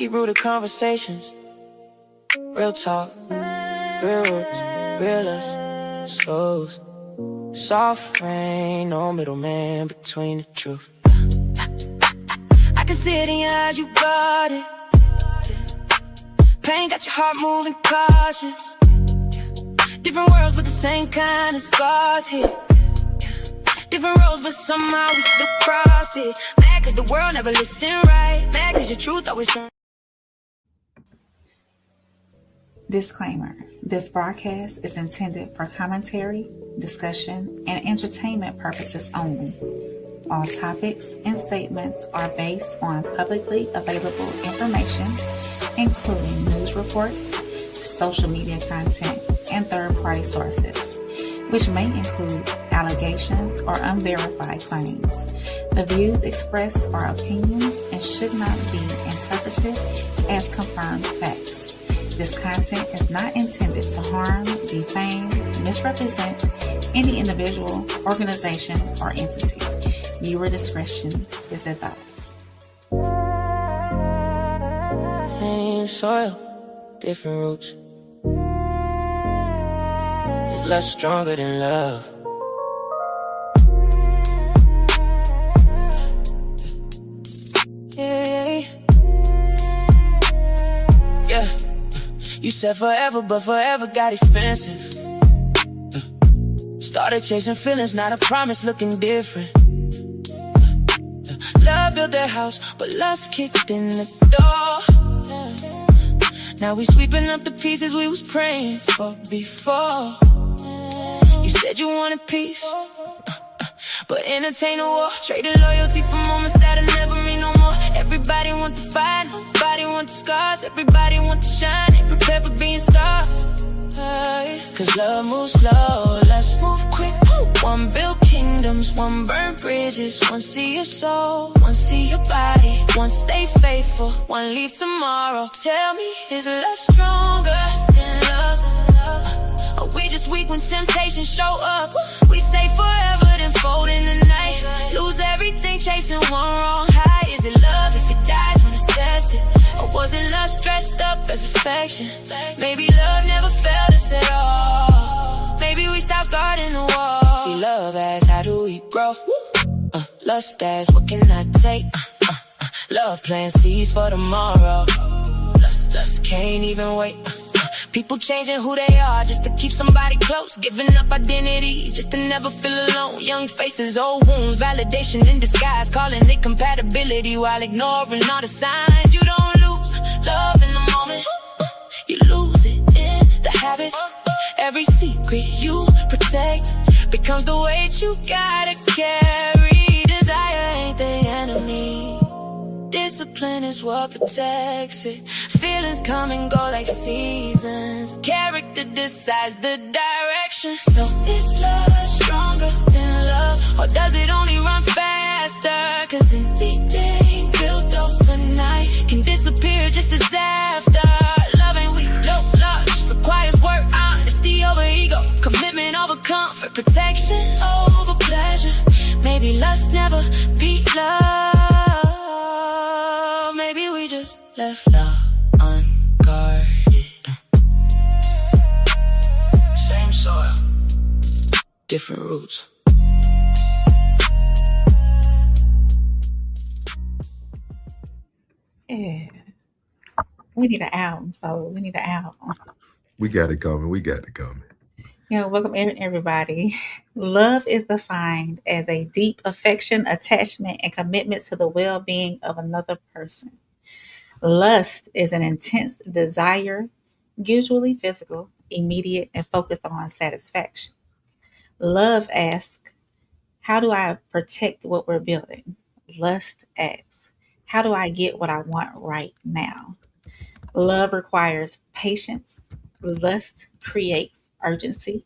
deep-rooted conversations. Real talk, real roots, real us, souls. Soft rain, no middleman between the truth. I can see it in your eyes, you got it. Pain got your heart moving cautious. Different worlds but the same kind of scars here. Different roads but somehow we still crossed it. Mad cause the world never listened right. Mad cause your truth always turns. Disclaimer: this broadcast is intended for commentary, discussion, and entertainment purposes only. All topics and statements are based on publicly available information, including news reports, social media content, and third-party sources, which may include allegations or unverified claims. The views expressed are opinions and should not be interpreted as confirmed facts. This content is not intended to harm, defame, misrepresent any individual, organization, or entity. Viewer discretion is advised. Same soil, different roots. It's less stronger than love. Yeah. You said forever, but forever got expensive. Started chasing feelings, not a promise, looking different. Love built their house, but lust kicked in the door. Now we sweeping up the pieces we was praying for before. You said you wanted peace, but entertain a war. Traded loyalty for moments that'll never mean no more. Everybody want the fight, nobody want the scars. Everybody want to shine, ain't prepared for being stars. Cause love moves slow, let's move quick. One build kingdoms, one burn bridges. One see your soul, one see your body. One stay faithful, one leave tomorrow. Tell me, is love stronger than love? Or we just weak when temptation show up? We say forever, then fold in the night. Lose everything chasing one wrong high. Is it love if it dies when it's tested? Or was it lust dressed up as affection? Maybe love never failed us at all. Maybe we stopped guarding the wall. See love as how do we grow? Lust as what can I take? Love plant seeds for tomorrow. Lust can't even wait. People changing who they are just to keep somebody close. Giving up identity just to never feel alone. Young faces, old wounds, validation in disguise. Calling it compatibility while ignoring all the signs. You don't lose love in the moment, you lose it in the habits. Every secret you protect becomes the weight you gotta carry. Desire ain't the enemy, discipline is what protects it. Feelings come and go like seasons. Character decides the direction. So is love stronger than love? Or does it only run faster? Cause anything built overnight can disappear just as after. Love ain't weak, no lush, requires work, honesty over ego, commitment over comfort, protection over pleasure. Maybe lust never beat love. Maybe we just left love unguarded. Same soil, different roots. Yeah. We need an album, so we need an album. We got it coming. We got it coming. Welcome everybody. Love is defined as a deep affection, attachment, and commitment to the well-being of another person. Lust is an intense desire, usually physical, immediate, and focused on satisfaction. Love asks, how do I protect what we're building? Lust asks, how do I get what I want right now? Love requires patience. Lust creates urgency.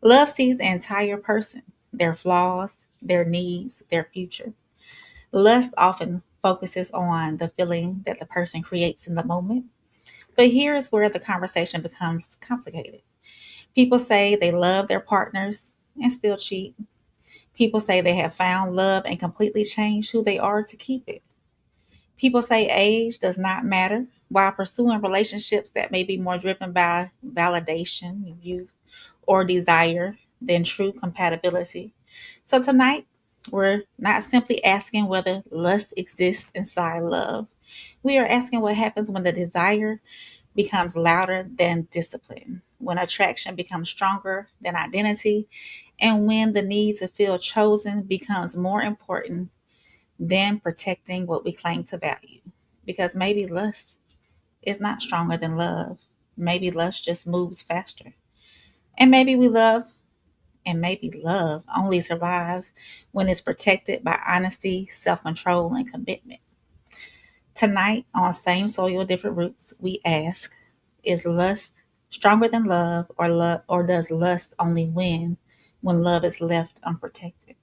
Love sees the entire person, their flaws, their needs, their future. Lust often focuses on the feeling that the person creates in the moment. But here is where the conversation becomes complicated. People say they love their partners and still cheat. People say they have found love and completely changed who they are to keep it. People say age does not matter while pursuing relationships that may be more driven by validation, youth, or desire than true compatibility. So tonight, we're not simply asking whether lust exists inside love. We are asking what happens when the desire becomes louder than discipline, when attraction becomes stronger than identity, and when the need to feel chosen becomes more important than protecting what we claim to value. Because maybe lust is not stronger than love. Maybe lust just moves faster. And maybe love only survives when it's protected by honesty, self control, and commitment. Tonight, on Same Soil, Different Roots, we ask, is lust stronger than love, or does lust only win when love is left unprotected?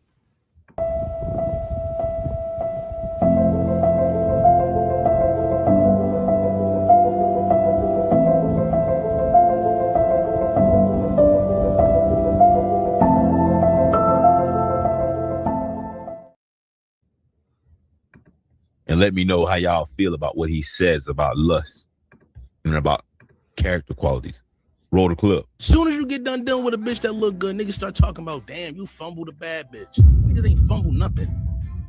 And let me know how y'all feel about what he says about lust and about character qualities. Roll the clip. Soon as you get done dealing with a bitch that look good, niggas start talking about, damn, you fumbled a bad bitch. Niggas ain't fumbled nothing.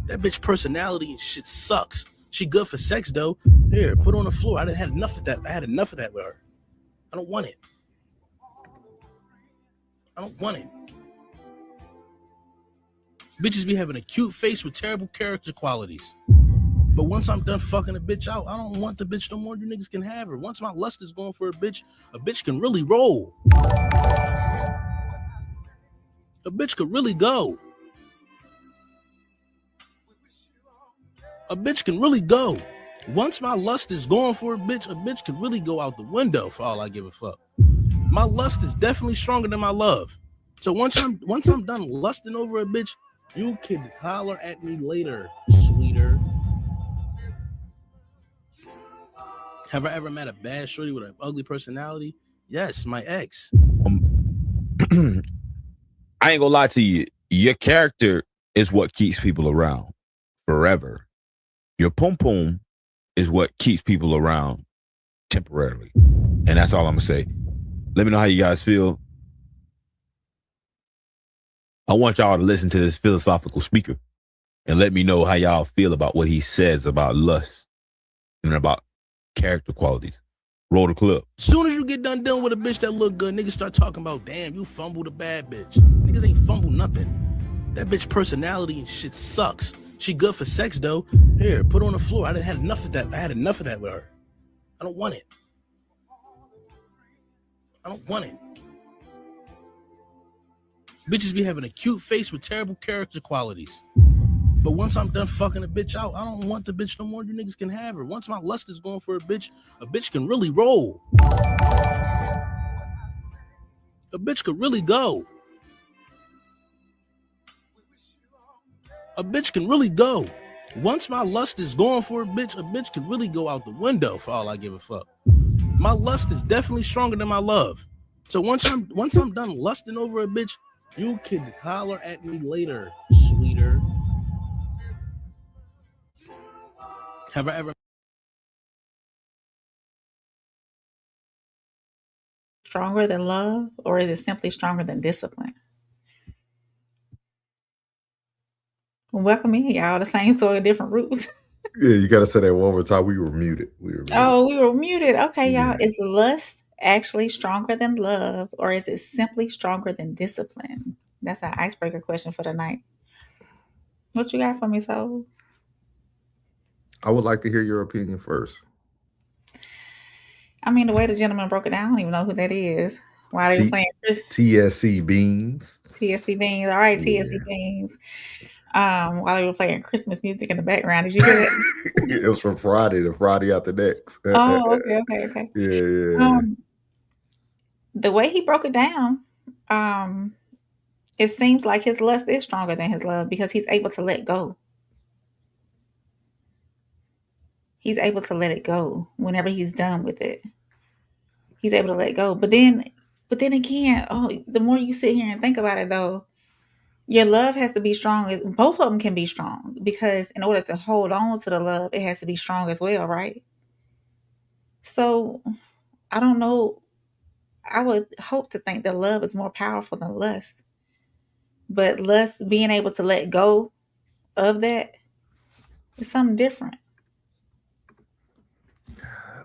That bitch personality and shit sucks. She good for sex though. Here, put her on the floor. I didn't have enough of that. I had enough of that with her. I don't want it. I don't want it. Bitches be having a cute face with terrible character qualities. But once I'm done fucking a bitch out, I don't want the bitch no more. You niggas can have her. Once my lust is going for a bitch can really roll. A bitch could really go. A bitch can really go. Once my lust is going for a bitch can really go out the window for all I give a fuck. My lust is definitely stronger than my love. So once I'm done lusting over a bitch, you can holler at me later, sweeter. Have I ever met a bad shorty with an ugly personality? Yes, my ex. I ain't gonna lie to you. Your character is what keeps people around forever. Your pum pum is what keeps people around temporarily. And that's all I'm gonna say. Let me know how you guys feel. I want y'all to listen to this philosophical speaker and let me know how y'all feel about what he says about lust and about character qualities. Roll the clip. Soon as you get done dealing with a bitch that look good, niggas start talking about, damn, you fumbled a bad bitch. Niggas ain't fumbled nothing. That bitch personality and shit sucks. She good for sex though. Here, put her on the floor. I didn't have enough of that. I had enough of that with her. I don't want it. I don't want it. Bitches be having a cute face with terrible character qualities. But once I'm done fucking a bitch out, I don't want the bitch no more. You niggas can have her. Once my lust is going for a bitch can really roll. A bitch could really go. A bitch can really go. Once my lust is going for a bitch can really go out the window for all I give a fuck. My lust is definitely stronger than my love. So once I'm done lusting over a bitch, you can holler at me later, sweeter. Have I ever Stronger than love, or is it simply stronger than discipline? Welcome in, y'all. The Same Soil, Different Roots. Yeah, you got to say that one more time. We were muted. Oh, we were muted. Okay, y'all. Yeah. Is lust actually stronger than love, or is it simply stronger than discipline? That's an icebreaker question for tonight. What you got for me, Soul? I would like to hear your opinion first. I mean, the way the gentleman broke it down, I don't even know who that is. While they were playing TSC Beans. TSC Beans. All right, Yeah. TSC Beans. While they were playing Christmas music in the background. Did you hear that? It was from Friday, the Friday after next. Oh, okay. Yeah. The way he broke it down, it seems like his lust is stronger than his love because he's able to let go. He's able to let it go whenever he's done with it. He's able to let go. But then again, the more you sit here and think about it though, Your love has to be strong. Both of them can be strong because in order to hold on to the love, it has to be strong as well, right? So I don't know. I would hope to think that love is more powerful than lust, but lust, being able to let go of that, is something different.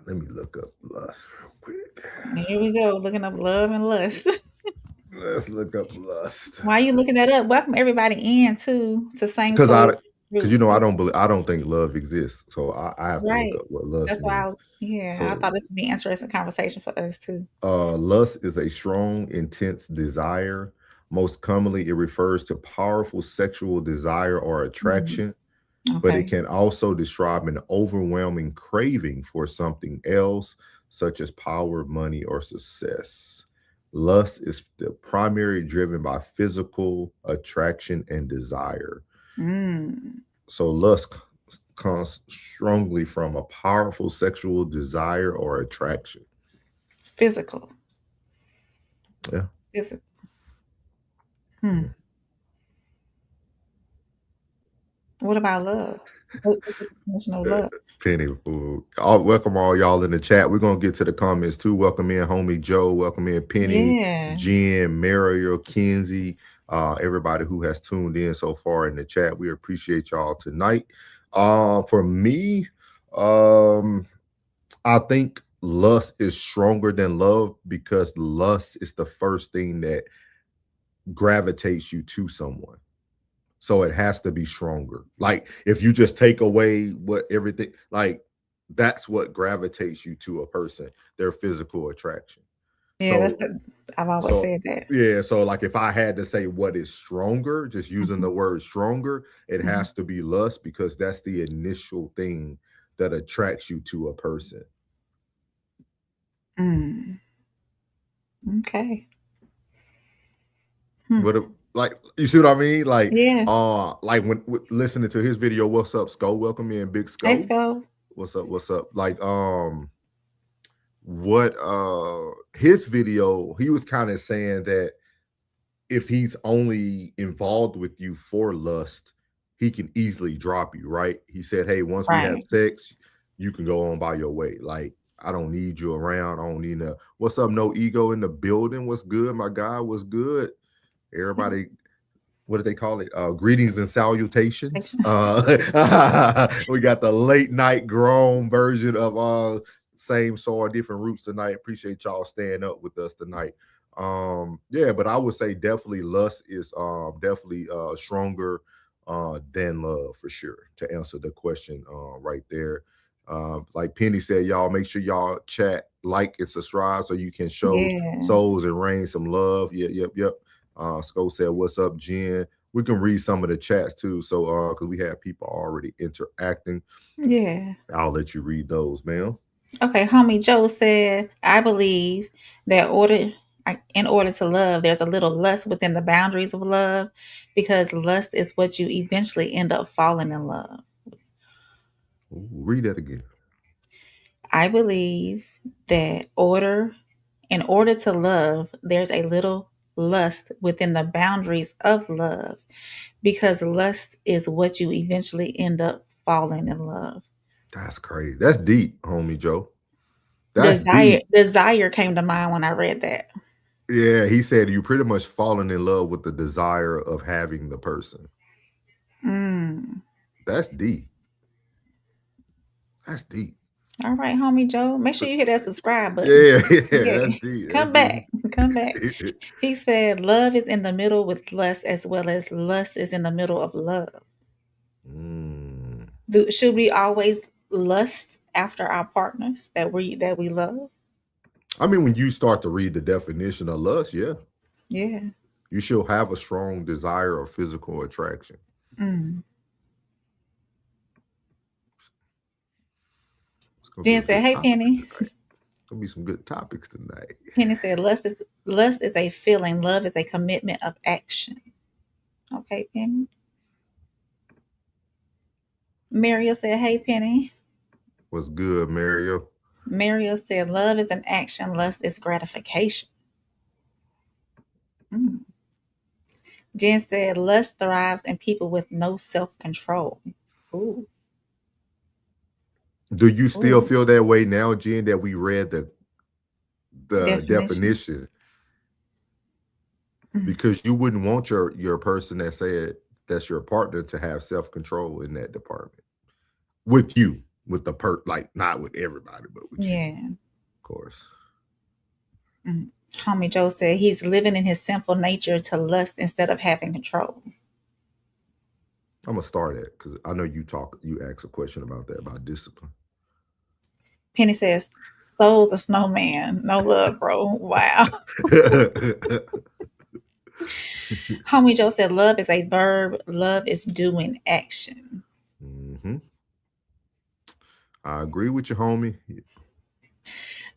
Let me look up lust real quick. Here we go, looking up love and lust. Let's look up lust. Why are you looking that up? Welcome everybody in to Same Because Soul you Roots. know, Yeah. I don't think love exists. So I have to look Right. up what lust That's why means. I So thought this would be an interesting conversation for us too. lust is a strong, intense desire. Most commonly, it refers to powerful sexual desire or Mm, attraction, but it okay. can also describe an overwhelming craving for something else, such as power, money, or success. Lust is the primary driven by physical attraction and desire. Mm, So lust comes strongly from a powerful sexual desire or attraction. physical. Yeah. Physical. Hmm. What about love? What's the definition of Uh, love? Penny food. Welcome all y'all in the chat. We're gonna get to the comments too. Welcome in, homie Joe. Welcome in, Penny, Yeah. Jen, Mariel, Kenzie, everybody who has tuned in so far in the chat. We appreciate y'all tonight. For me, I think lust is stronger than love because lust is the first thing that gravitates you to someone. So it has to be stronger. Like if you just take away what everything, like that's what gravitates you to a person, their physical attraction. Yeah, So I've always so said that. yeah, so like if I had to say what is stronger, just using Mhm, the word stronger, it mhm. has to be lust because that's the initial thing that attracts you to a person. Mm, okay. Hmm. But like you see what I mean? Yeah. Like when listening to his video, what's up, Sco? Welcome in, Big Let's Sco. go. What's up? What's up? Like what his video, he was kind of saying that if he's only involved with you for lust, he can easily drop you, right? He said, hey, once we have Right. sex, you can go on by your way. Like, I don't need you around. I don't need what's up, no ego in the building. What's good, my guy? What's good? Everybody, what do they call it? Greetings and salutations. We got the late night grown version of same soil, different roots tonight. Appreciate y'all staying up with us tonight. Yeah, but I would say definitely lust is definitely stronger than love for sure, to answer the question right there. Like Penny said, y'all make sure y'all chat, like, and subscribe so you can show Yeah. souls and rain some love. Yep. Sco said, what's up, Jen? We can read some of the chats too. So because we have people already interacting. Yeah. I'll let you read those, ma'am. Okay, homie Joe said, I believe that in order to love, there's a little lust within the boundaries of love because lust is what you eventually end up falling in love. Ooh, read that again. I believe that in order to love, there's a little lust within the boundaries of love because lust is what you eventually end up falling in love. That's crazy. That's deep, homie Joe. That's Desire deep. desire came to mind when I read that. Yeah, he said you pretty much falling in love with the desire of having the person. Mm. That's deep. That's deep. All right, homie Joe. Make sure you hit that subscribe button. Yeah, Yeah. that's deep. That's Come deep. back. Come back. He said love is in the middle with lust as well as lust is in the middle of love. Mm. Should we always lust after our partners that we love? I mean, when you start to read the definition of lust, yeah, Yeah. you should have a strong desire or physical attraction. Mm. It's gonna be Jen a said, good "Hey, topic Penny." tonight. It's gonna be some good topics tonight. Penny said, "Lust is a feeling. Love is a commitment of action." Okay, Penny. Mariel said, "Hey, Penny." What's good, Mario? Mariel said, "Love is an action. Lust is gratification." Mm. Jen said lust thrives in people with no self-control. Ooh, Do you still ooh. feel that way now, Jen, that we read the Definition. definition? Mm. Because you wouldn't want your person that said that's your partner to have self-control in that department. With you, with the like not with everybody, but with you, Yeah. of course. Homie Joe said he's living in his sinful nature to lust instead of having control. I'm gonna start it because I know you asked a question about that, about discipline. Penny says, soul's a snowman. No love, bro. Wow. Homie Joe said, love is a verb. Love is doing action. Hmm. I agree with you, homie.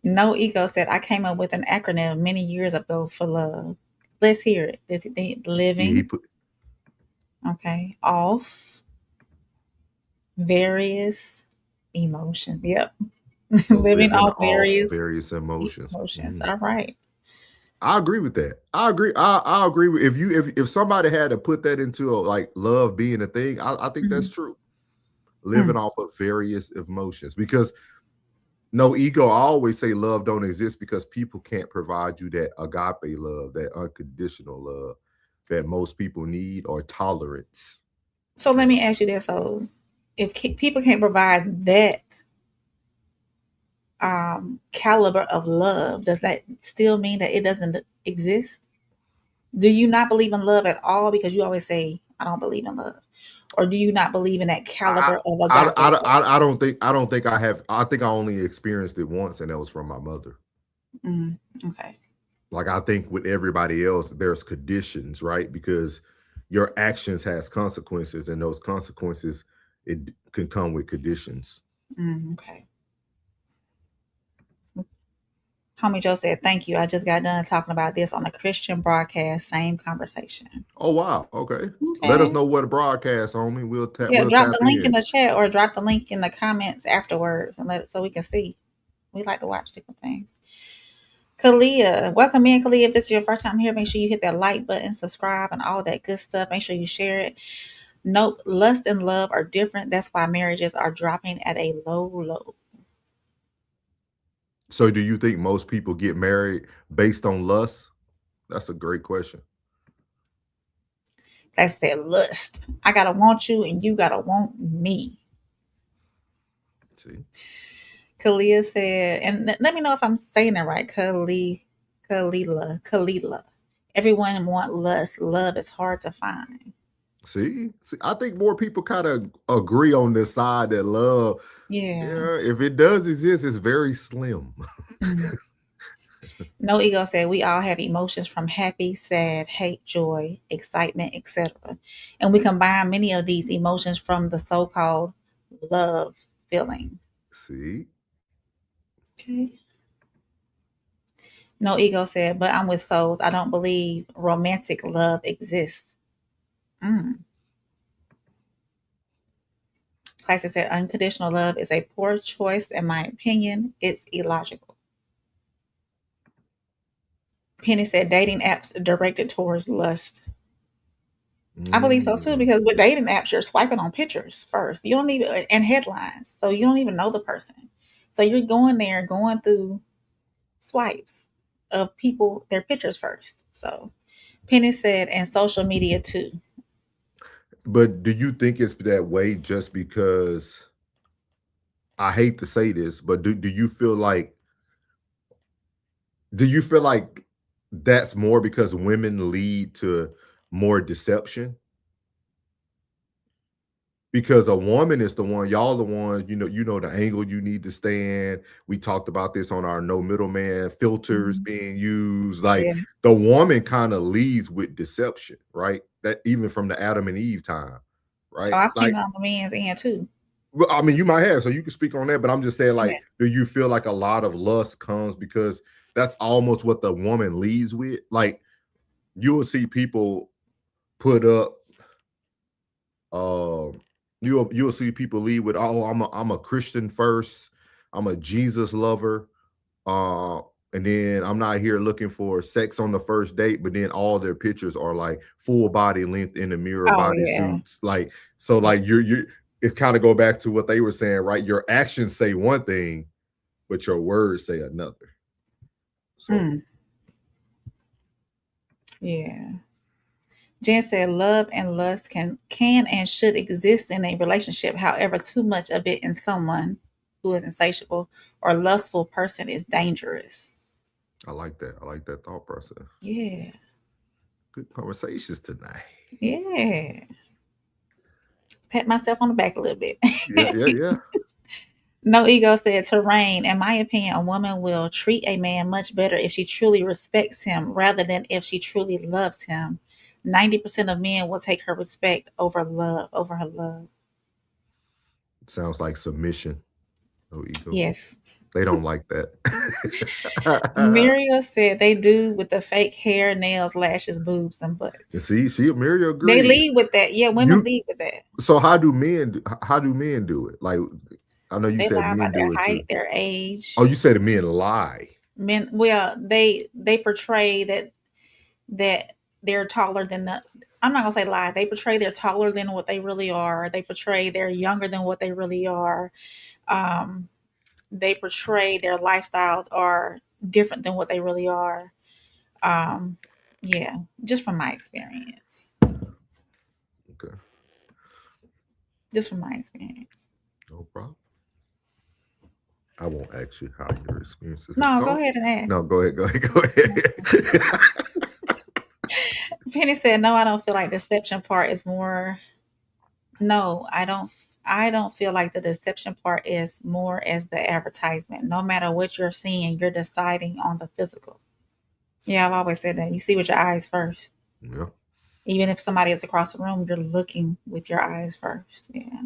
No Ego said, I came up with an acronym many years ago for love. Let's hear it. Does it think Yeah, he living? put Okay. Off. Various emotions. Yep. so Living living off off various various emotions. emotions. Mhm. All right. I agree with that. I agree. I agree with if somebody had to put that into like love being a thing, I think that's Mhm. true. Mm. Living off of various emotions because no ego. I always say love don't exist because people can't provide you that agape love, that unconditional love that most people need or tolerance. So let Okay. me ask you this, so if people can't provide that caliber of love, does that still mean that it doesn't exist? Do you not believe in love at all? Because you always say, I don't believe in love. Or do you not believe in that I, caliber of agape love? I don't think I have. I think I only experienced it once, and that was from my mother. Mm, okay. Like I think with everybody else, there's conditions, right? Because your actions has consequences, and those consequences it can come with conditions. Okay. Homie Joe said, thank you. I just got done talking about this on a Christian broadcast. Same conversation. Oh wow, okay. Let us Okay. know what a broadcast, homie. Yeah, We'll drop tap the link in in. the chat or drop the link in the comments afterwards and let it so we can see. We like to watch different things. Kalia, welcome in, Kalia. If this is your first time here, make sure you hit that like button, subscribe, and all that good stuff. Make sure you share it. Nope, lust and love are different. That's why marriages are dropping at a low. So, do you think most people get married based on lust? That's a great question. I said lust. I gotta want you, and you gotta want me. See, Kalia said, and let me know if I'm saying it right. Kalila. Everyone want lust. Love is hard to find. see. I think more people kind of agree on this side that love. Yeah. Yeah, if it does exist, it's very slim. Mm. No Ego said we all have emotions from happy, sad, hate, joy, excitement, etc. And we combine many of these emotions from the so-called love feeling. See, Okay. No Ego said, but I'm with souls. I don't believe romantic love exists. Mm. Classic said unconditional love is a poor choice. In my opinion, it's illogical. Penny said dating apps are directed towards lust. I believe so too, mm, because with dating apps, you're swiping on pictures first. You don't even and headlines, so you don't even know the person. So you're going there, going through swipes of people, their pictures first. So Penny said, and social media too. but do you think it's that way just because? I hate to say this, but do you feel like that's more because women lead to more deception? Because a woman is the one, y'all the ones, you know the angle you need to stand. We talked about this on our no middleman filters Mhm. being used. Like Yeah. the woman kind of leads with deception, right? That even from the Adam and Eve time, Oh, right? I've seen Like, it on the men's end too. well, I mean, you might have, so you can speak on that, but I'm just saying, Yeah. like, do you feel like a lot of lust comes because that's almost what the woman leads with? Like, you will see people put up you'll see people lead with, oh, I'm a Christian first, I'm a Jesus lover, And then I'm not here looking for sex on the first date, but then all their pictures are like full body length in the mirror Oh body yeah. suits. Like, so like you're it kind of go back to what they were saying, right? Your actions say one thing, but your words say another. So Yeah. Jen said love and lust can and should exist in a relationship. However, too much of it in someone who is insatiable or lustful person is dangerous. I like that. I like that thought process. Yeah. Good conversations tonight. Yeah. Pat myself on the back a little bit. Yeah. No Ego said, Terrain, in my opinion, a woman will treat a man much better if she truly respects him rather than if she truly loves him. 90% of men will take her respect over her love. Sounds like submission. No ego. Yes. They don't like that. Muriel said they do with the fake hair, nails, lashes, boobs, and And butts. see, Mary They agrees. lead with that. Yeah, women You lead with that. so how do men do it? Like, I know you They said lie men about their do it too. height, their age. Oh, you said men lie. Men, well, they portray that they're taller than the. I'm not gonna say lie. They portray they're taller than what they really are. They portray they're younger than what they really are. Um, they portray their lifestyles are different than what they really are. Um, yeah, just from my experience. Okay, Just from my experience. no problem. I won't ask you how your experiences have No, go gone. ahead and ask. No, go ahead, go ahead. Penny said, "No, I don't feel like deception part is more. No, I don't. I don't feel like the deception part is more as the advertisement. No matter what you're seeing, you're deciding on the physical. Yeah, I've always said that. You see with your eyes first. Yeah. Even if somebody is across the room, you're looking with your eyes first. Yeah.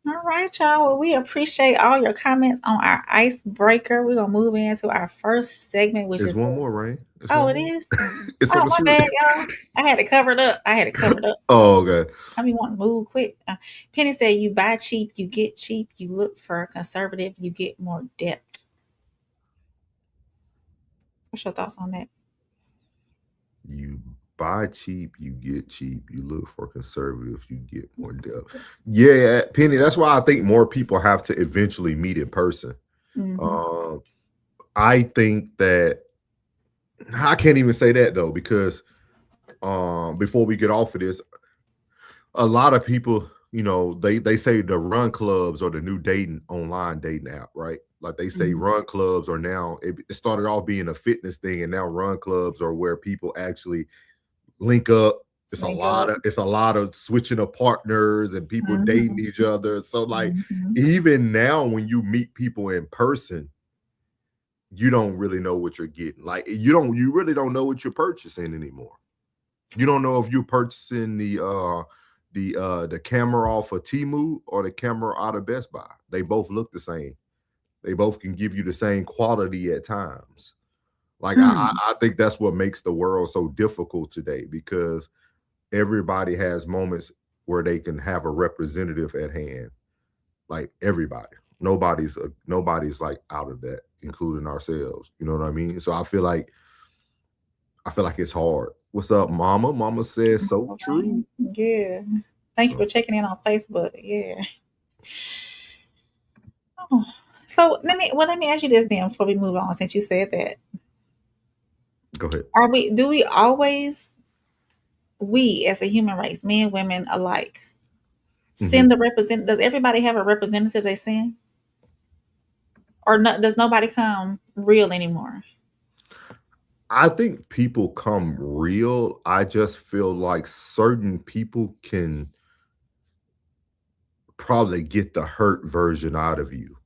All right, y'all. Well, we appreciate all your comments on our icebreaker. We're gonna move into our first segment, which It's is one more, Rain. It's oh, one it more. is. It's Oh, on the my screen. bad, y'all. I had it covered up. Oh, okay. I mean, want to move quick. Penny said, "You buy cheap, you get cheap. You look for conservative, you get more depth." What's your thoughts on that? You buy cheap, you get cheap. You look for conservative, you get more depth. Yeah, Penny. That's why I think more people have to eventually meet in person. Mm-hmm. Um, I think that I can't even say that though, because before we get off of this, a lot of people, they say the run clubs are the new dating online dating app, right? Like they say Mm-hmm. run clubs are now, it started off being a fitness thing, and now run clubs are where people actually link up. Link up. It's a lot of switching of partners and people dating Mm-hmm. each other. So like Mm-hmm. even now when you meet people in person, you don't really know what you're getting. Like you really don't know what you're purchasing anymore. You don't know if you're purchasing the camera off of Temu or the camera out of Best Buy. They both look the same. They both can give you the same quality at times. Like Hmm. I think that's what makes the world so difficult today, because everybody has moments where they can have a representative at hand. Like everybody. Nobody's like out of that, including ourselves. You know what I mean? So I feel like it's hard. What's up, Mama? Mama says so All true. right. Yeah. Thank you for So checking in on Facebook. Yeah. Oh. So let me ask you this then before we move on, since you said that. go ahead. Do we always, we as a human race, men, women alike, Mhm. send the does everybody have a representative they send? Or no, does nobody come real anymore? I think people come real. I just feel like certain people can probably get the hurt version out of you.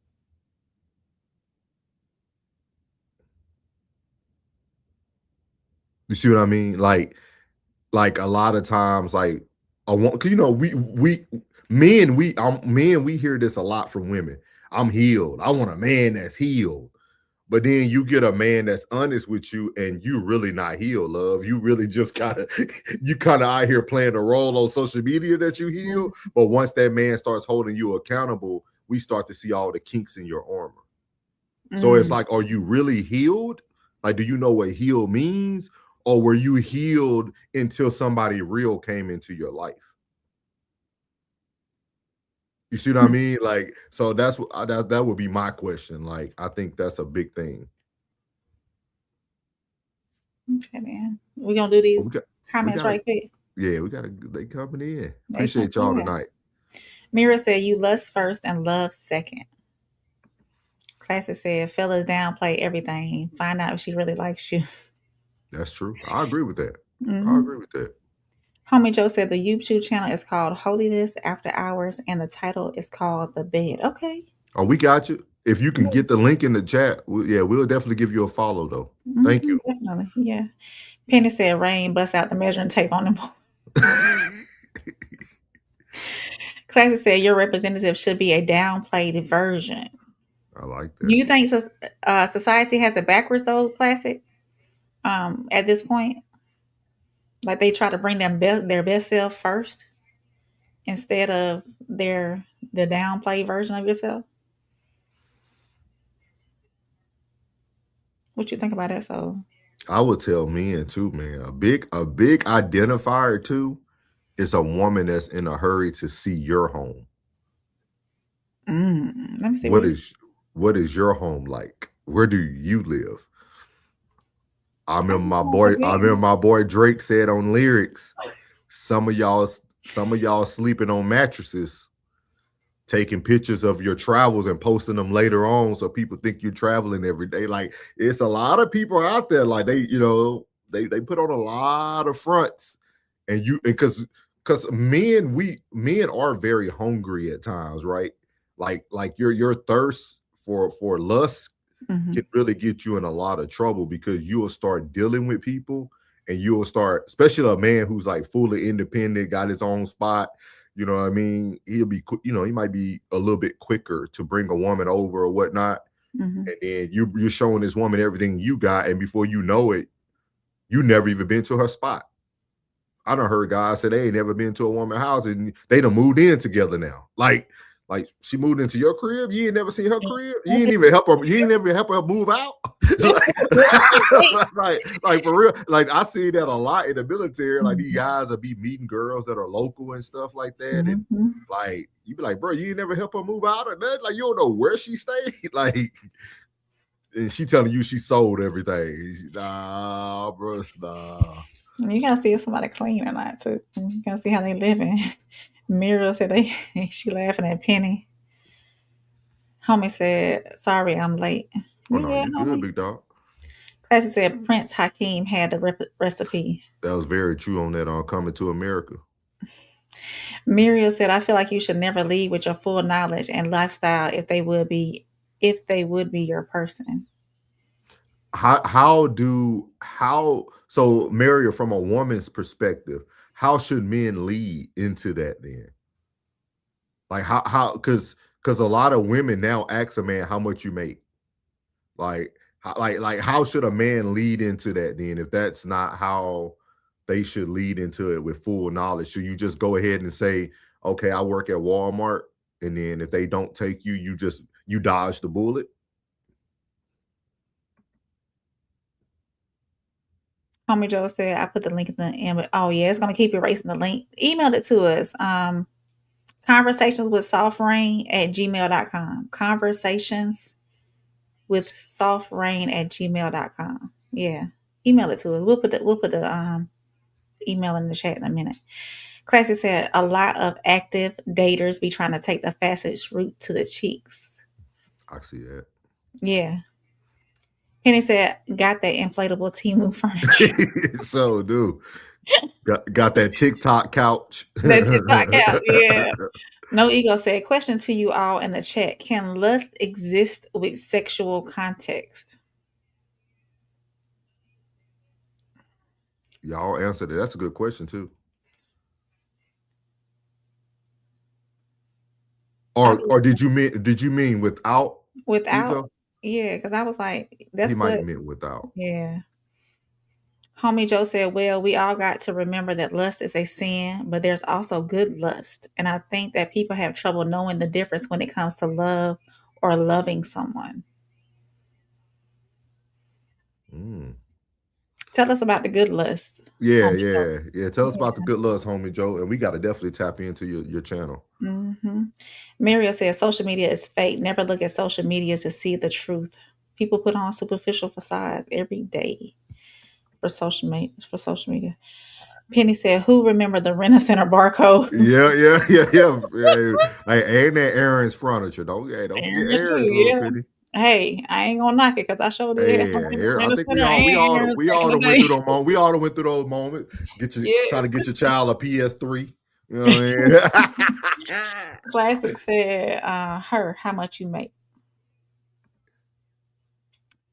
You see what I mean? Like a lot of times, like I want, cause we men we hear this a lot from women. I'm healed. I want a man that's healed. But then you get a man that's honest with you, and you really not healed, love. You really just you kind of out here playing a role on social media that you heal. Mhm. But once that man starts holding you accountable, we start to see all the kinks in your armor. So it's Mm. like, are you really healed? Like, do you know what heal means? Or were you healed until somebody real came into your life? You see what I mean? Like, so that's what that would be my question. Like, I think that's a big thing. Okay, man. We're gonna do But these we comments gotta, right quick. yeah, we gotta. They coming in. They come Appreciate y'all through. tonight. Mira said you lust first and love second. Classic said fellas downplay everything. Find out if she really likes you. That's true. I agree with that. I Mm-hmm. agree with that. Homie Joe said the YouTube channel is called Holiness After Hours and the title is called The Bed. Okay. Oh, we got you. If you can get the link in the chat, we'll definitely give you a follow though. Thank you. Definitely. Yeah. Penny said Rain bust out the measuring tape on them. Classic said your representative should be a downplayed version. I like Do that. you think society has it backwards though, Classic? At this point, like they try to bring their best self first instead of the downplayed version of yourself. What you think about that? So, I would tell men too, man. A big identifier too is a woman that's in a hurry to see your home. let me see What is your home like? Where do you live? I remember my boy Drake said on lyrics, some of y'all sleeping on mattresses, taking pictures of your travels and posting them later on so people think you're traveling every day. Like, it's a lot of people out there, like they put on a lot of fronts, and because men are very hungry at times, right? Like your thirst for lust can really get you in a lot of trouble, because you will start dealing with people, and you will start, especially a man who's like fully independent, got his own spot. You know what I mean? He'll be, he might be a little bit quicker to bring a woman over or whatnot. And then you're showing this woman everything you got, and before you know it, you never even been to her spot. I done heard guys say they ain't never been to a woman's house, and they done moved in together now. Like she moved into your crib. You ain't never seen her crib. You ain't even help her. You ain't never help her move out. like for real. Like, I see that a lot in the military. Like, these guys will be meeting girls that are local and stuff like that. And like, you be like, bro, you ain't never help her move out or nothing. Like, you don't know where she stayed. Like, and she telling you she sold everything. Nah, bro, nah. You gotta see if somebody clean or not too. You gotta see how they living. Mira said she laughing at Penny. Homie said, sorry, I'm late. Oh, no, you good, big dog. Classy said Prince Hakeem had the recipe. That was very true on that on Coming to America. Muriel said, I feel like you should never lead with your full knowledge and lifestyle if they would be your person. So Mario, from a woman's perspective, how should men lead into that then? Like, how because a lot of women now ask a man how much you make. Like how should a man lead into that then, if that's not how they should lead into it with full knowledge? Should you just go ahead and say, okay, I work at Walmart, and then if they don't take you, you dodge the bullet? Homie Joe said, I put the link in the end. Oh yeah, it's gonna keep erasing the link. Email it to us. Conversations with softrain@gmail.com. Conversations with softrain@gmail.com. Yeah. Email it to us. We'll put the email in the chat in a minute. Classy said a lot of active daters be trying to take the fastest route to the cheeks. I see that. Yeah. Penny said, got that inflatable Temu furniture. So, dude. Got that TikTok couch. That TikTok couch, yeah. No Ego said, question to you all in the chat. Can lust exist with sexual context? Y'all answered it. That's a good question too. Or did you mean without ego? Yeah, because I was like, he might have meant without. Yeah. Homie Joe said, well, we all got to remember that lust is a sin, but there's also good lust. And I think that people have trouble knowing the difference when it comes to love or loving someone. Mm. Tell us about the good lust. Yeah. Tell us Yeah. about the good lust, homie Joe, and we got to definitely tap into your channel. Mm-hmm. Muriel says social media is fake. Never look at social media to see the truth. People put on superficial facades every day for social media. Penny said, "Who remember the Rent-A-Center barcode?" Yeah. Hey, ain't that Aaron's furniture? Don't forget Aaron's too, Aaron's little yeah. Penny. Hey, I ain't gonna knock it because I showed did have some Yeah, I think Rent-A-Center and Aaron's we back in all the done went through day. those moments. We all done went through those moments. Trying to Yes. get your child a PS3. You know what I mean? Classic said, her, how much you make?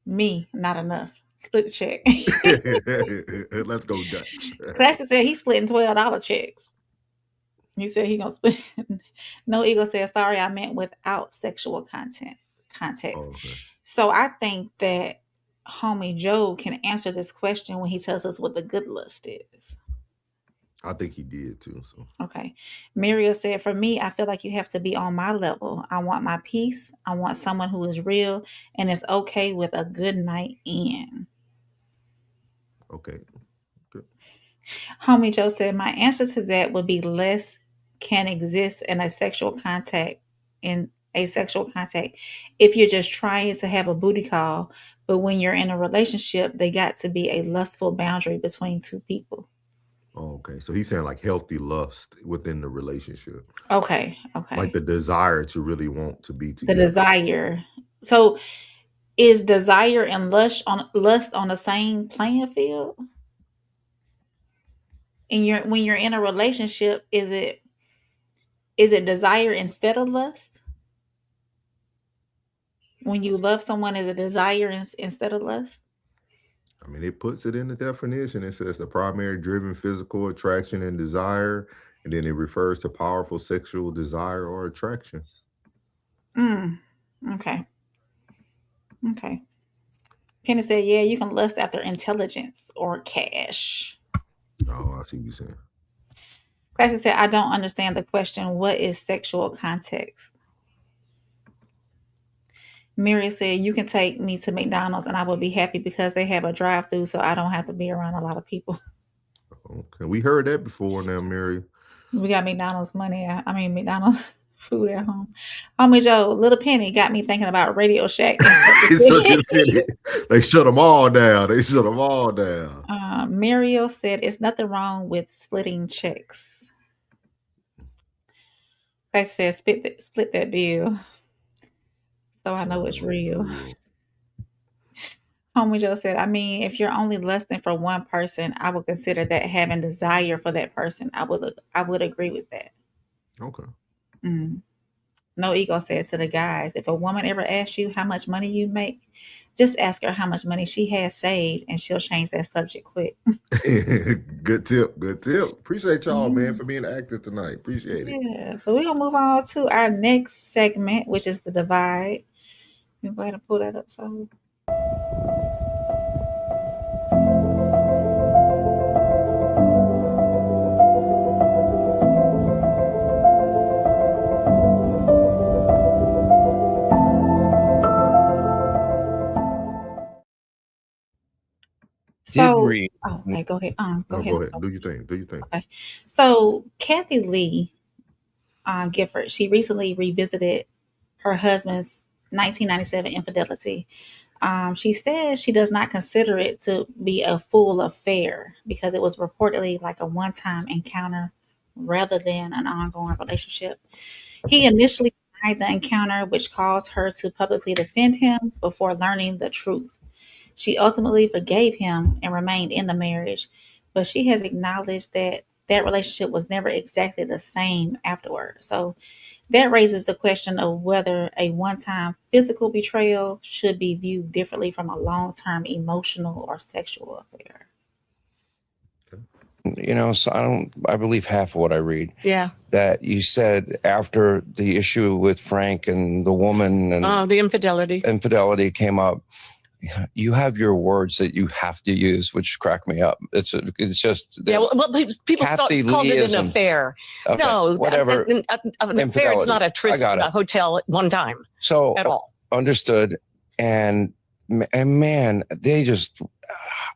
Me, not enough. Split the check. Let's go Dutch. Classic said he's splitting $12 checks. He said he gonna split. No Ego said, sorry, I meant without sexual context. Okay. So I think that homie Joe can answer this question when he tells us what the good lust is. I think he did too. So Okay. Muriel said, for me, I feel like you have to be on my level. I want my peace. I want someone who is real and is okay with a good night in. okay. Good. Homie Joe said, my answer to that would be less can exist in a sexual contact if you're just trying to have a booty call, but when you're in a relationship, they got to be a lustful boundary between two people. Okay. So he's saying like healthy lust within the relationship. Okay. Like the desire to really want to be The together. desire. So is desire and lust on the same playing field? And when you're in a relationship, is it desire instead of lust? When you love someone, is it desire instead of lust? I mean, it puts it in the definition. It says the primary driven physical attraction and desire, and then it refers to powerful sexual desire or attraction. Okay. Penny said, yeah, you can lust after intelligence or cash. Oh, I see what you're saying. Classic said, I don't understand the question. What is sexual context? Miriam said, you can take me to McDonald's and I will be happy because they have a drive-through, so I don't have to be around a lot of people. Okay, we heard that before now, Mary. We got McDonald's money. McDonald's food at home. Homie Joe, Little Penny got me thinking about Radio Shack in Circuit City. They shut them all down. Muriel said, it's nothing wrong with splitting checks. They said, split that bill. So I know it's real. Homie Joe said, I mean, if you're only lusting for one person, I would consider that having desire for that person. I would agree with that. Okay. No Ego said to the guys, if a woman ever asks you how much money you make, just ask her how much money she has saved and she'll change that subject quick. Good tip. Appreciate y'all, man, for being active tonight. Appreciate it. Yeah. So we're going to move on to our next segment, which is the divide. You go ahead and pull that up, so. Okay, go ahead. Go ahead. Do your thing. Okay. So Kathy Lee Gifford, she recently revisited her husband's 1997 infidelity. She says she does not consider it to be a full affair because it was reportedly like a one-time encounter rather than an ongoing relationship. He initially denied the encounter, which caused her to publicly defend him before learning the truth. She ultimately forgave him and remained in the marriage, but she has acknowledged that that relationship was never exactly the same afterward. So that raises the question of whether a one-time physical betrayal should be viewed differently from a long-term emotional or sexual affair. So I believe half of what I read. Yeah. That you said after the issue with Frank and the woman and the infidelity came up, you have your words that you have to use, which crack me up. It's just people called it an affair. Okay, no, whatever. An affair is not a tryst at a hotel at one time. So at all. Understood. And and man, they just,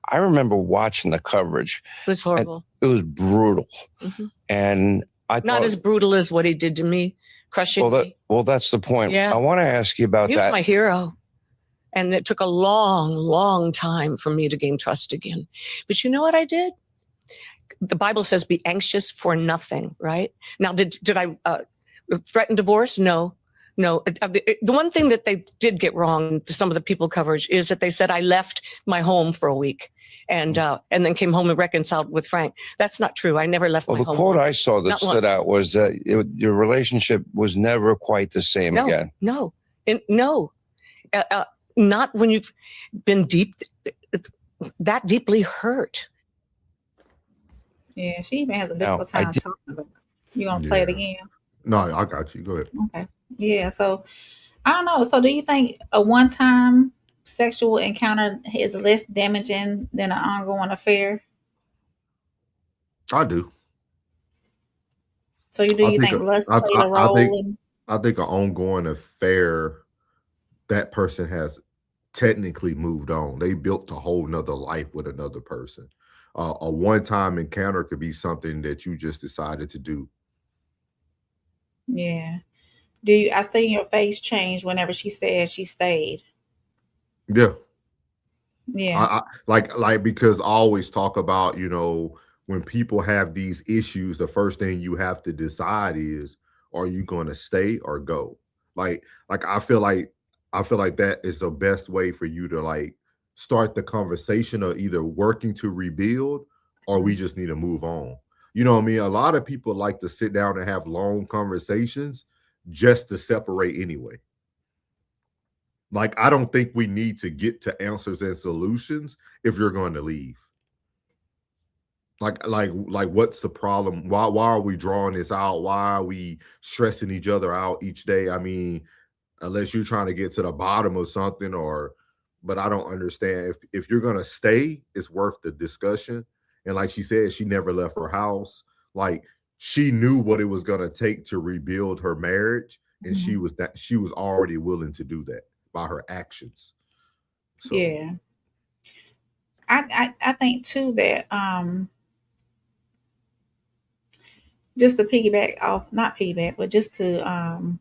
I remember watching the coverage. It was horrible. It was brutal. Mm-hmm. And I not thought, as brutal as what he did to me, crushing me. Well, that's the point. Yeah. I want to ask you about that. He was my hero. And it took a long, long time for me to gain trust again. But you know what I did? The Bible says, be anxious for nothing, right? Now, did I threaten divorce? No. The one thing that they did get wrong, some of the people coverage, is that they said I left my home for a week and then came home and reconciled with Frank. That's not true. I never left my home. Well, the quote I saw that stood out was that your relationship was never quite the same again. No. Not when you've been that deeply hurt. Yeah, she even has a difficult time talking about it. You gonna play it again? No, I got you. Go ahead. Okay. Yeah, so I don't know. So do you think a one-time sexual encounter is less damaging than an ongoing affair? I do. So you think lust played a role? I think an ongoing affair, that person has technically moved on. They built a whole nother life with another person. A one-time encounter could be something that you just decided to do. Yeah. I see your face change whenever she says she stayed? Yeah. Yeah. I because I always talk about, when people have these issues, the first thing you have to decide is, are you going to stay or go? Like I feel like that is the best way for you to start the conversation of either working to rebuild or we just need to move on. You know what I mean? A lot of people like to sit down and have long conversations just to separate anyway. I don't think we need to get to answers and solutions if you're going to leave. What's the problem? Why are we drawing this out? Why are we stressing each other out each day? I mean, unless you're trying to get to the bottom of something, but I don't understand. If you're gonna stay, it's worth the discussion. And like she said, she never left her house. She knew what it was gonna take to rebuild her marriage, and she was already willing to do that by her actions. So. Yeah. I think too that just to piggyback off, not piggyback, but just to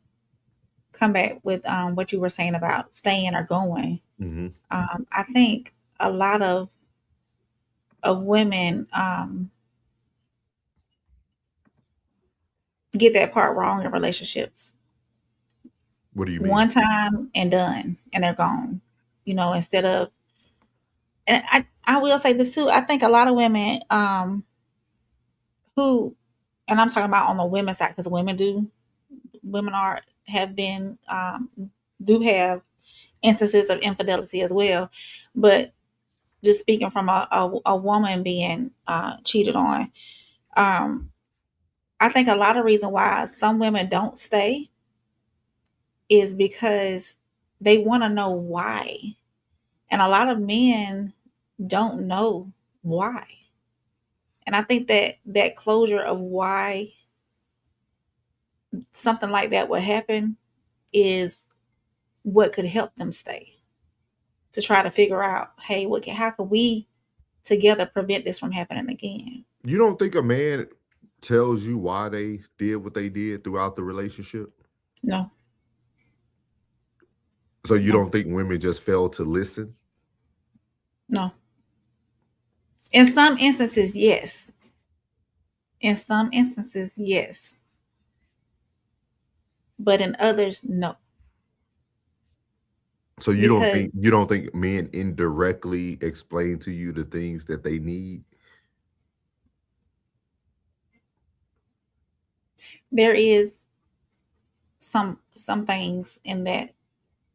come back with what you were saying about staying or going. Mm-hmm. I think a lot of women get that part wrong in relationships. What do you mean? One time and done, and they're gone. Instead of, and I will say this too. I think a lot of women who, and I'm talking about on the women's side, because women do have instances of infidelity as well. But just speaking from a woman being cheated on, I think a lot of reason why some women don't stay is because they want to know why. And a lot of men don't know why. And I think that closure of why something like that would happen is what could help them stay, to try to figure out, hey, how could we together prevent this from happening again? You don't think a man tells you why they did what they did throughout the relationship? No. So you don't think women just fail to listen? No. In some instances, yes. But in others, no. So you don't think men indirectly explain to you the things that they need? There is some things in that,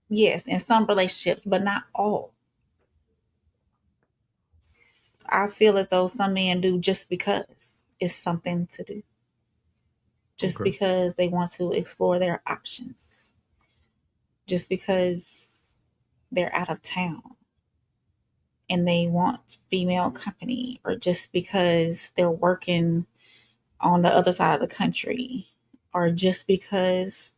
yes, in some relationships, but not all. I feel as though some men do just because it's something to do. Just because they want to explore their options. Just because they're out of town and they want female company, or just because they're working on the other side of the country, or just because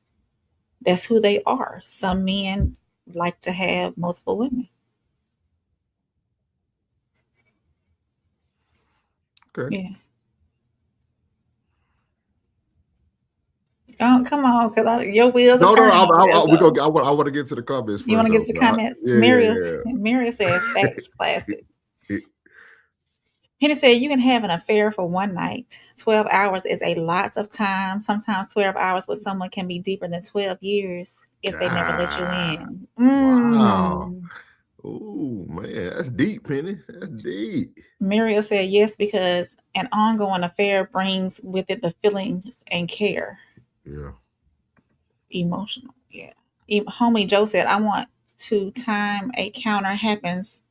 that's who they are. Some men like to have multiple women. Okay. Yeah. Come on, because your wheels are No, turning over there. we So go. I want to get to the comments you want first, to get though. to the But comments? Muriel said facts classic. yeah. Penny said you can have an affair for one night. 12 hours is a lot of time. Sometimes 12 hours with someone can be deeper than 12 years if they never let you God, in. wow. Oh man, that's deep, Penny. That's deep. Muriel said yes, because an ongoing affair brings with it the feelings and care. Yeah. Emotional. Yeah. Homie Joe said, I want to time a counter happens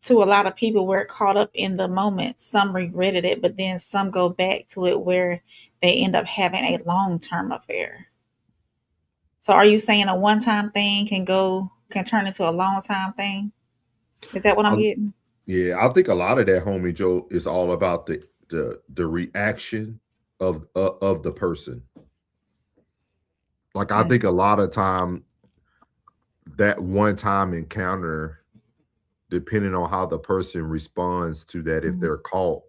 to a lot of people where caught up in the moment. Some regretted it, but then some go back to it where they end up having a long-term affair. So are you saying a one-time thing can turn into a long-time thing? Is that what I'm getting? Yeah, I think a lot of that, homie Joe, is all about the reaction of the person. Like I think a lot of time that one time encounter, depending on how the person responds to that, if they're caught,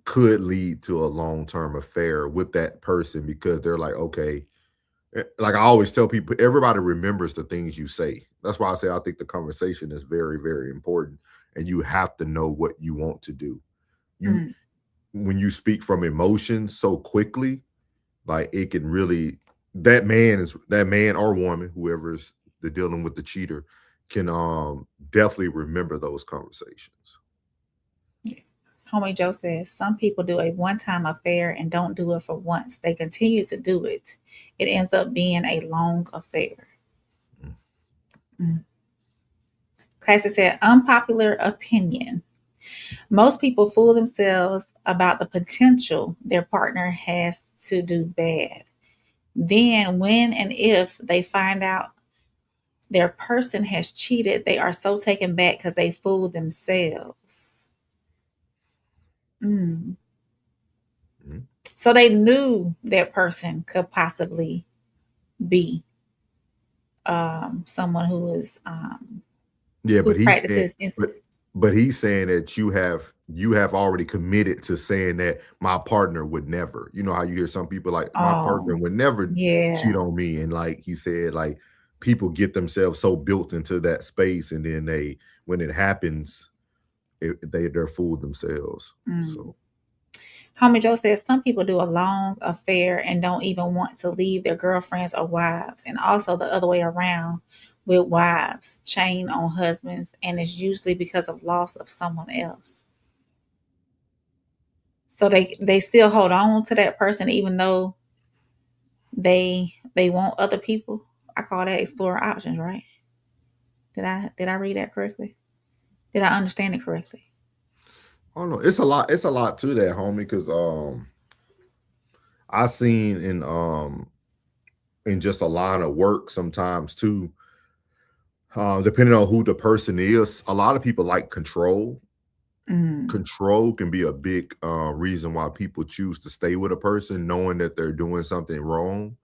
could lead to a long-term affair with that person, because they're like, okay, like I always tell people, everybody remembers the things you say. That's why I say I think the conversation is very, very important, and you have to know what you want to do. When you speak from emotions so quickly, like it can really, that man or woman, whoever's dealing with the cheater, can definitely remember those conversations. Homie Joe says some people do a one-time affair and don't do it for once. They continue to do it. It ends up being a long affair. Classy said, unpopular opinion. Most people fool themselves about the potential their partner has to do bad. Then, when and if they find out their person has cheated, they are so taken back because they fooled themselves. So they knew that person could possibly be someone who is Yeah, who but he's saying, practices. but he's saying that you have already committed to saying that my partner would never. You know how you hear some people like, my partner Oh, would never yeah. cheat on me, and like he said, like people get themselves so built into that space, and then when it happens, they're fooled themselves. So Homie Joe says some people do a long affair and don't even want to leave their girlfriends or wives, and also the other way around with wives chain on husbands, and it's usually because of loss of someone else. So they still hold on to that person even though they want other people. I call that explore options, right? Did I read that correctly? Did I understand it correctly? I don't know. It's a lot. It's a lot to that, homie. Because I seen in just a line of work sometimes too. Depending on who the person is, a lot of people like control. Control can be a big reason why people choose to stay with a person, knowing that they're doing something wrong,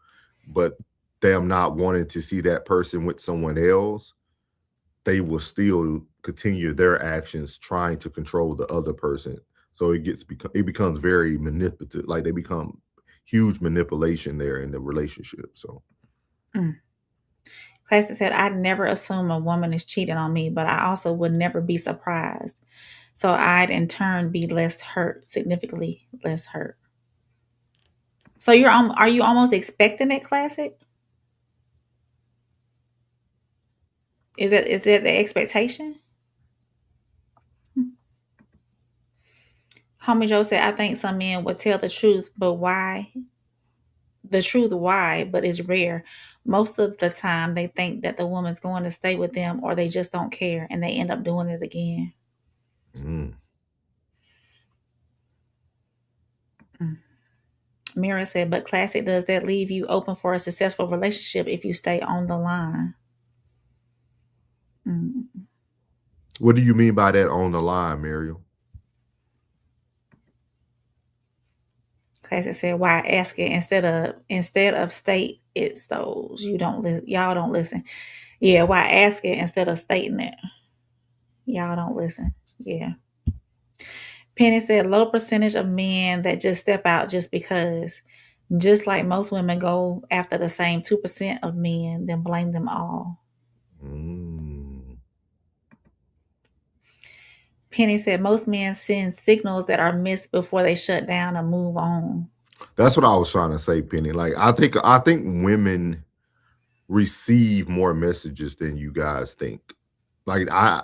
but them not wanting to see that person with someone else. They will still continue their actions trying to control the other person. So it becomes very manipulative. Like they become huge manipulation there in the relationship. So Classy said, I'd never assume a woman is cheating on me, but I also would never be surprised. So I'd in turn be less hurt, significantly less hurt. So are you almost expecting it, Classic? Is that the expectation? Homie Joe said, I think some men would tell the truth, but why? The truth why, but it's rare. Most of the time they think that the woman's going to stay with them, or they just don't care and they end up doing it again. Mira said, but Classic, does that leave you open for a successful relationship if you stay on the line? what do you mean by that, on the line, Muriel? Classic said, why ask it instead of state it stoves. Y'all don't listen. Yeah, why ask it instead of stating it? Y'all don't listen. Yeah. Penny said low percentage of men that just step out just because. Just like most women go after the same 2% of men, then blame them all. Penny said most men send signals that are missed before they shut down and move on. That's what I was trying to say, Penny. Like I think women receive more messages than you guys think. Like I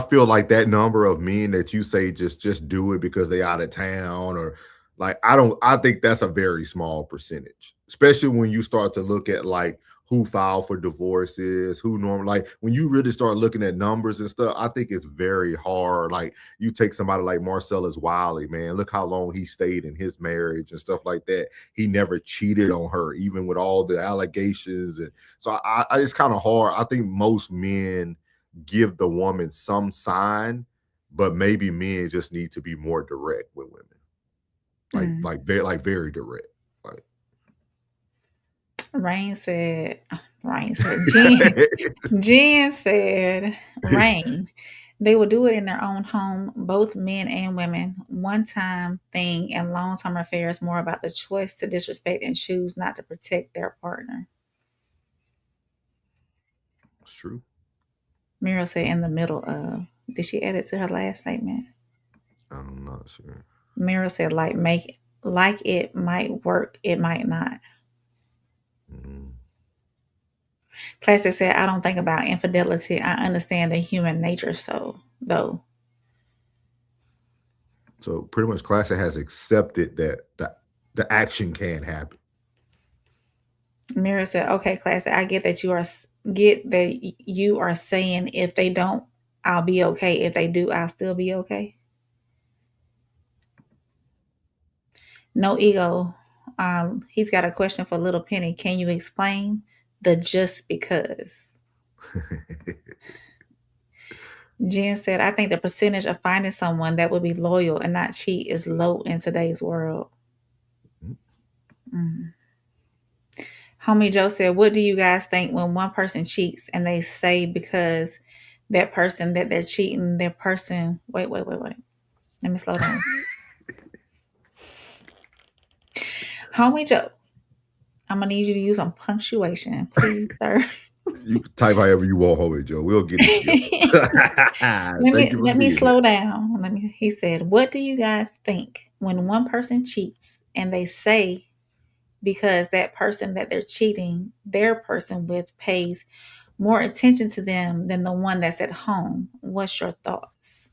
feel like that number of men that you say just do it because they out of town, or like I think that's a very small percentage, especially when you start to look at like who filed for divorces, who normally, like when you really start looking at numbers and stuff. I think it's very hard. Like you take somebody like Marcellus Wiley, man, look how long he stayed in his marriage and stuff like that. He never cheated on her, even with all the allegations. And so it's kind of hard. I think most men give the woman some sign, but maybe men just need to be more direct with women. Like very direct. Like Jen said, Rain, they will do it in their own home, both men and women. One-time thing and long-term affairs more about the choice to disrespect and choose not to protect their partner. It's true. Muriel said in the middle of. Did she add it to her last statement? I'm not sure. Muriel said like it might work, it might not. Classic said, I don't think about infidelity. I understand the human nature though. So pretty much Classic has accepted that the action can happen. Mira said, okay, Classic, I get that you are saying if they don't, I'll be okay. If they do, I'll still be okay. No ego. He's got a question for Little Penny. Can you explain the just because? Jen said, I think the percentage of finding someone that would be loyal and not cheat is low in today's world. Homie Joe said, what do you guys think when one person cheats and they say because that person that they're cheating, wait. Let me slow down. Homie Joe, I'm going to need you to use some punctuation, please, sir. You can type however you want, Homie Joe. We'll get it. Let me slow down. He said, what do you guys think when one person cheats and they say because that person that they're cheating, their person with, pays more attention to them than the one that's at home? What's your thoughts?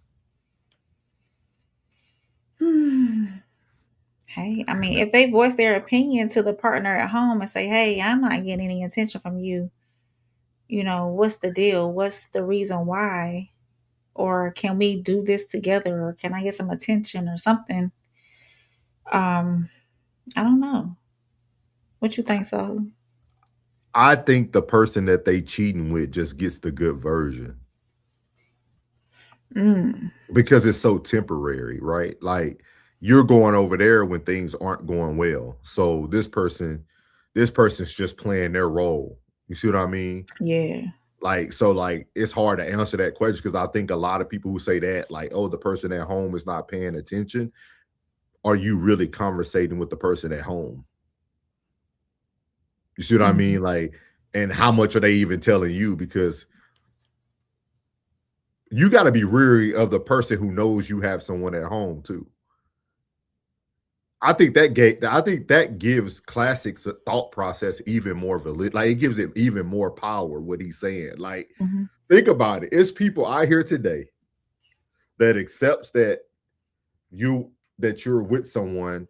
Hey, I mean, if they voice their opinion to the partner at home and say, hey, I'm not getting any attention from you, you know, what's the deal? What's the reason why? Or can we do this together? Or can I get some attention or something? I don't know. What you think, Saul? I think the person that they cheating with just gets the good version. Because it's so temporary, right? Like you're going over there when things aren't going well. So this person's just playing their role. You see what I mean? Yeah. Like, so like it's hard to answer that question because I think a lot of people who say that, like, oh, the person at home is not paying attention. Are you really conversating with the person at home? You see what I mean? Like, and how much are they even telling you? Because you got to be weary of the person who knows you have someone at home too. I think that gives Classic's thought process even more valid. Like it gives it even more power. What he's saying. Like, think about it. It's people out here today that accepts that you're with someone.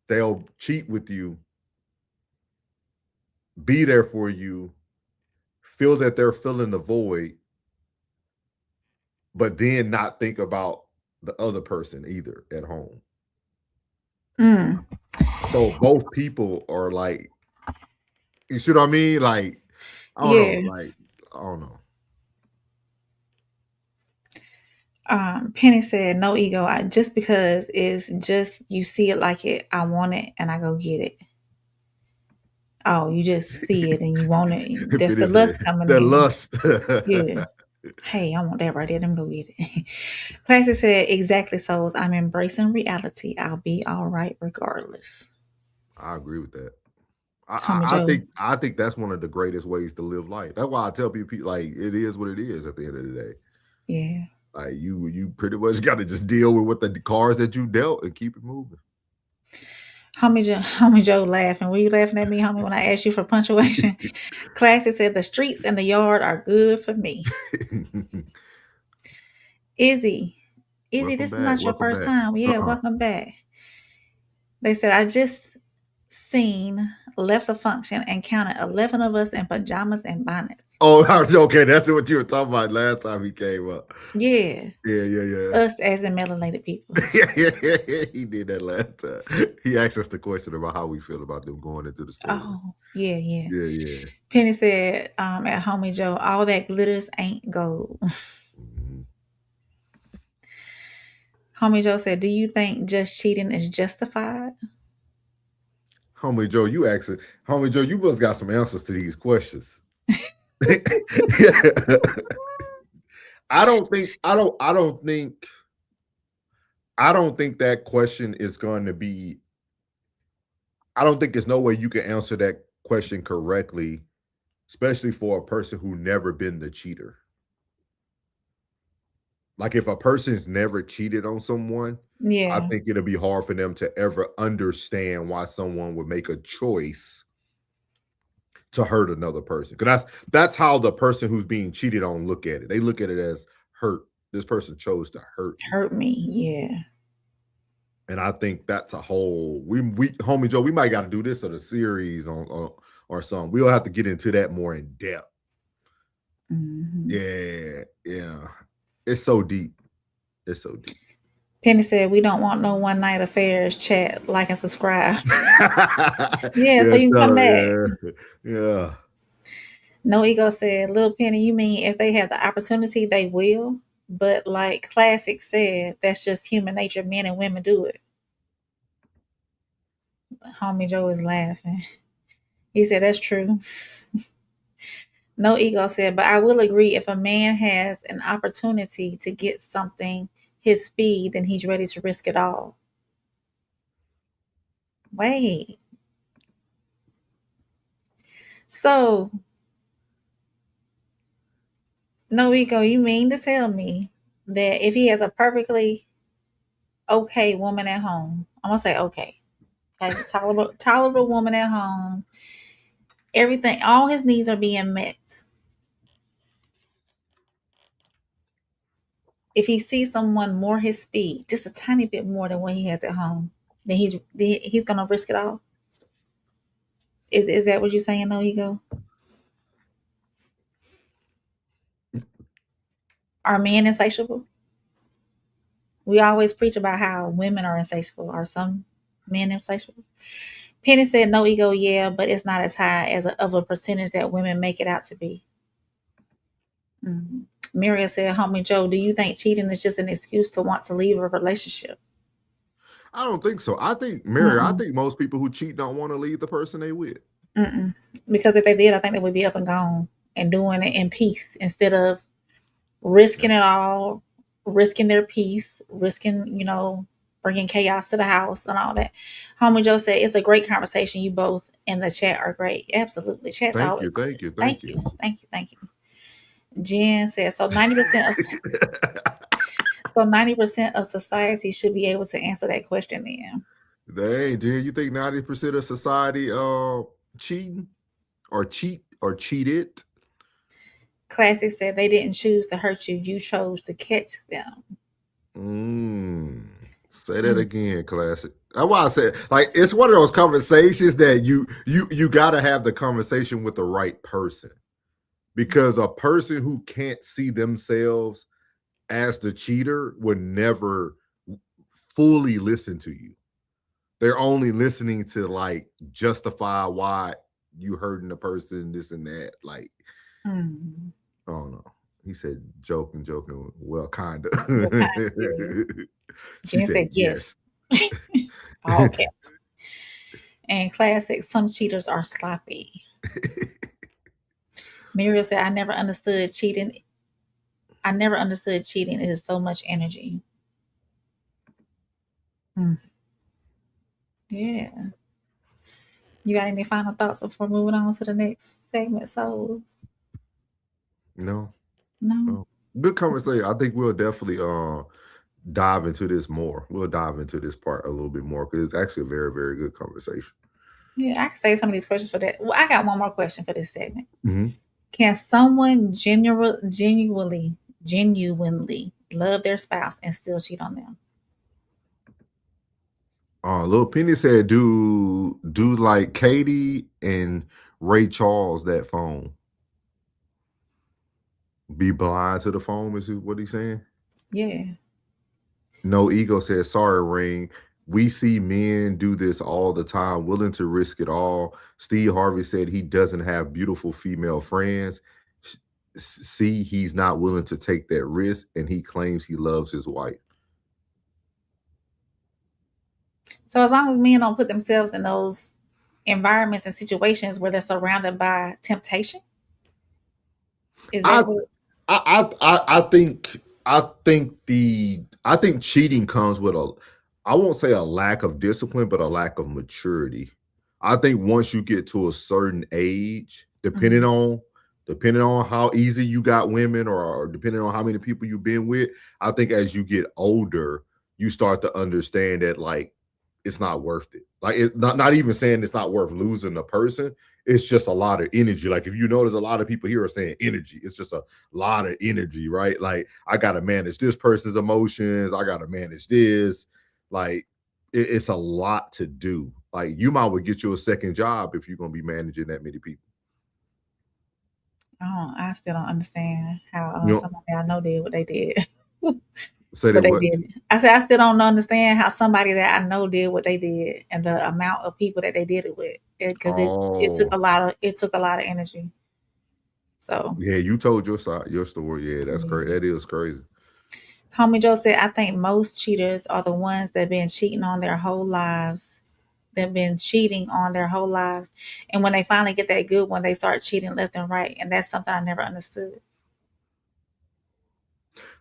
They'll cheat with you, be there for you, feel that they're filling the void, but then not think about the other person either at home. So both people are like, you see what I mean? Like, I don't know. Like, I don't know. Penny said, no ego. Just because is just, you see it like it, I want it and I go get it. Oh, you just see it and you want it. That's the lust coming in. The lust. Yeah. Hey, I want that right there. Let me go get it. Classic said, exactly, souls. I'm embracing reality. I'll be all right regardless. I agree with that. Homie Joe. I think that's one of the greatest ways to live life. That's why I tell people like it is what it is at the end of the day. Yeah. Like you pretty much got to just deal with what the cards that you dealt and keep it moving. Homie Joe laughing. Were you laughing at me, homie, when I asked you for punctuation? Classic said, the streets and the yard are good for me. Izzy, Welcome this is back. not your Welcome first back. time. Yeah, welcome back. They said, I just left the function and counted 11 of us in pajamas and bonnets. Oh, okay. That's what you were talking about last time he came up. Yeah. Yeah. Us as in melanated people. He did that last time. He asked us the question about how we feel about them going into the store. Oh, yeah. Yeah. Penny said, at Homie Joe, all that glitters ain't gold. Mm-hmm. Homie Joe said, do you think just cheating is justified? Homie Joe, you must got some answers to these questions. I don't think that question is going to be. I don't think there's no way you can answer that question correctly, especially for a person who never been the cheater. Like if a person's never cheated on someone, I think it'll be hard for them to ever understand why someone would make a choice to hurt another person. Because that's how the person who's being cheated on look at it. They look at it as hurt. This person chose to hurt me. Yeah. And I think that's a whole we Homie Joe, we might got to do this on a series on or something. We'll have to get into that more in depth. Mm-hmm. Yeah. It's so deep. Penny said, we don't want no one night affairs. Chat, like, and subscribe. Yeah, so you can come back. Yeah. No Ego said, Lil Penny, you mean if they have the opportunity, they will? But like Classic said, that's just human nature. Men and women do it. Homie Joe is laughing. He said, that's true. No Ego said, but I will agree if a man has an opportunity to get something his speed, then he's ready to risk it all. Wait. So, no Ego, you mean to tell me that if he has a perfectly okay woman at home, I'm going to say okay, tolerable woman at home, everything, all his needs are being met. If he sees someone more his speed, just a tiny bit more than what he has at home, then he's gonna risk it all. Is that what you're saying, No Ego? Are men insatiable? We always preach about how women are insatiable. Are some men insatiable? Penny said, no Ego, yeah, but it's not as high as of a percentage that women make it out to be. Mm-hmm. Maria said, Homie Joe, do you think cheating is just an excuse to want to leave a relationship? I don't think so. I think, Mary, I think most people who cheat don't want to leave the person they with. Because if they did, I think they would be up and gone and doing it in peace instead of risking it all, risking their peace, risking, bringing chaos to the house and all that. Homie Joe said, it's a great conversation. You both in the chat are great. Absolutely. Chat's always Thank you. Thank you. Jen said, so 90% of society should be able to answer that question then. Dang, Jen, you think 90% of society cheating or cheated? Classic said they didn't choose to hurt you. You chose to catch them. Say that again, Classic. That's why I said, like, it's one of those conversations that you got to have the conversation with the right person, because a person who can't see themselves as the cheater would never fully listen to you. They're only listening to like justify why you hurting the person, this and that. Like, I don't know. He said joking. Well, kind of. Jen said yes. All caps. And Classic, some cheaters are sloppy. Muriel said, I never understood cheating I never understood cheating. It is so much energy. Yeah. You got any final thoughts before moving on to the next segment, souls? No, No. good conversation. I think we'll definitely dive into this more. We'll dive into this part a little bit more because it's actually a very, very good conversation. Yeah, I can save some of these questions for that. Well, I got one more question for this segment. Mm-hmm. Can someone genuinely love their spouse and still cheat on them? Lil Penny said, do like Katie and Ray Charles that phone. Be blind to the phone, is what he's saying? Yeah. No Ego says, sorry, Ring. We see men do this all the time, willing to risk it all. Steve Harvey said he doesn't have beautiful female friends. See, he's not willing to take that risk, and he claims he loves his wife. So as long as men don't put themselves in those environments and situations where they're surrounded by temptation, is that what? I think cheating comes with I won't say a lack of discipline, but a lack of maturity. I think once you get to a certain age, depending on how easy you got women or depending on how many people you've been with, I think as you get older, you start to understand that like it's not worth it. Like it's not even saying it's not worth losing a person. It's just a lot of energy. Like if you notice, a lot of people here are saying energy. It's just a lot of energy, right? Like I gotta manage this person's emotions. I gotta manage this. Like it's a lot to do. Like you might well get you a second job if you're gonna be managing that many people. I still don't understand how You know, somebody I know did what they did. say But that they what? did. I said I still don't understand how somebody that I know did what they did and the amount of people that they did it with. Because it took Oh, a lot of energy. So yeah, you told your side, your story. Yeah, that's crazy. That is crazy. Homie Joe said, I think most cheaters are the ones that been cheating on their whole lives. They've been cheating on their whole lives. And when they finally get that good one, they start cheating left and right. And that's something I never understood.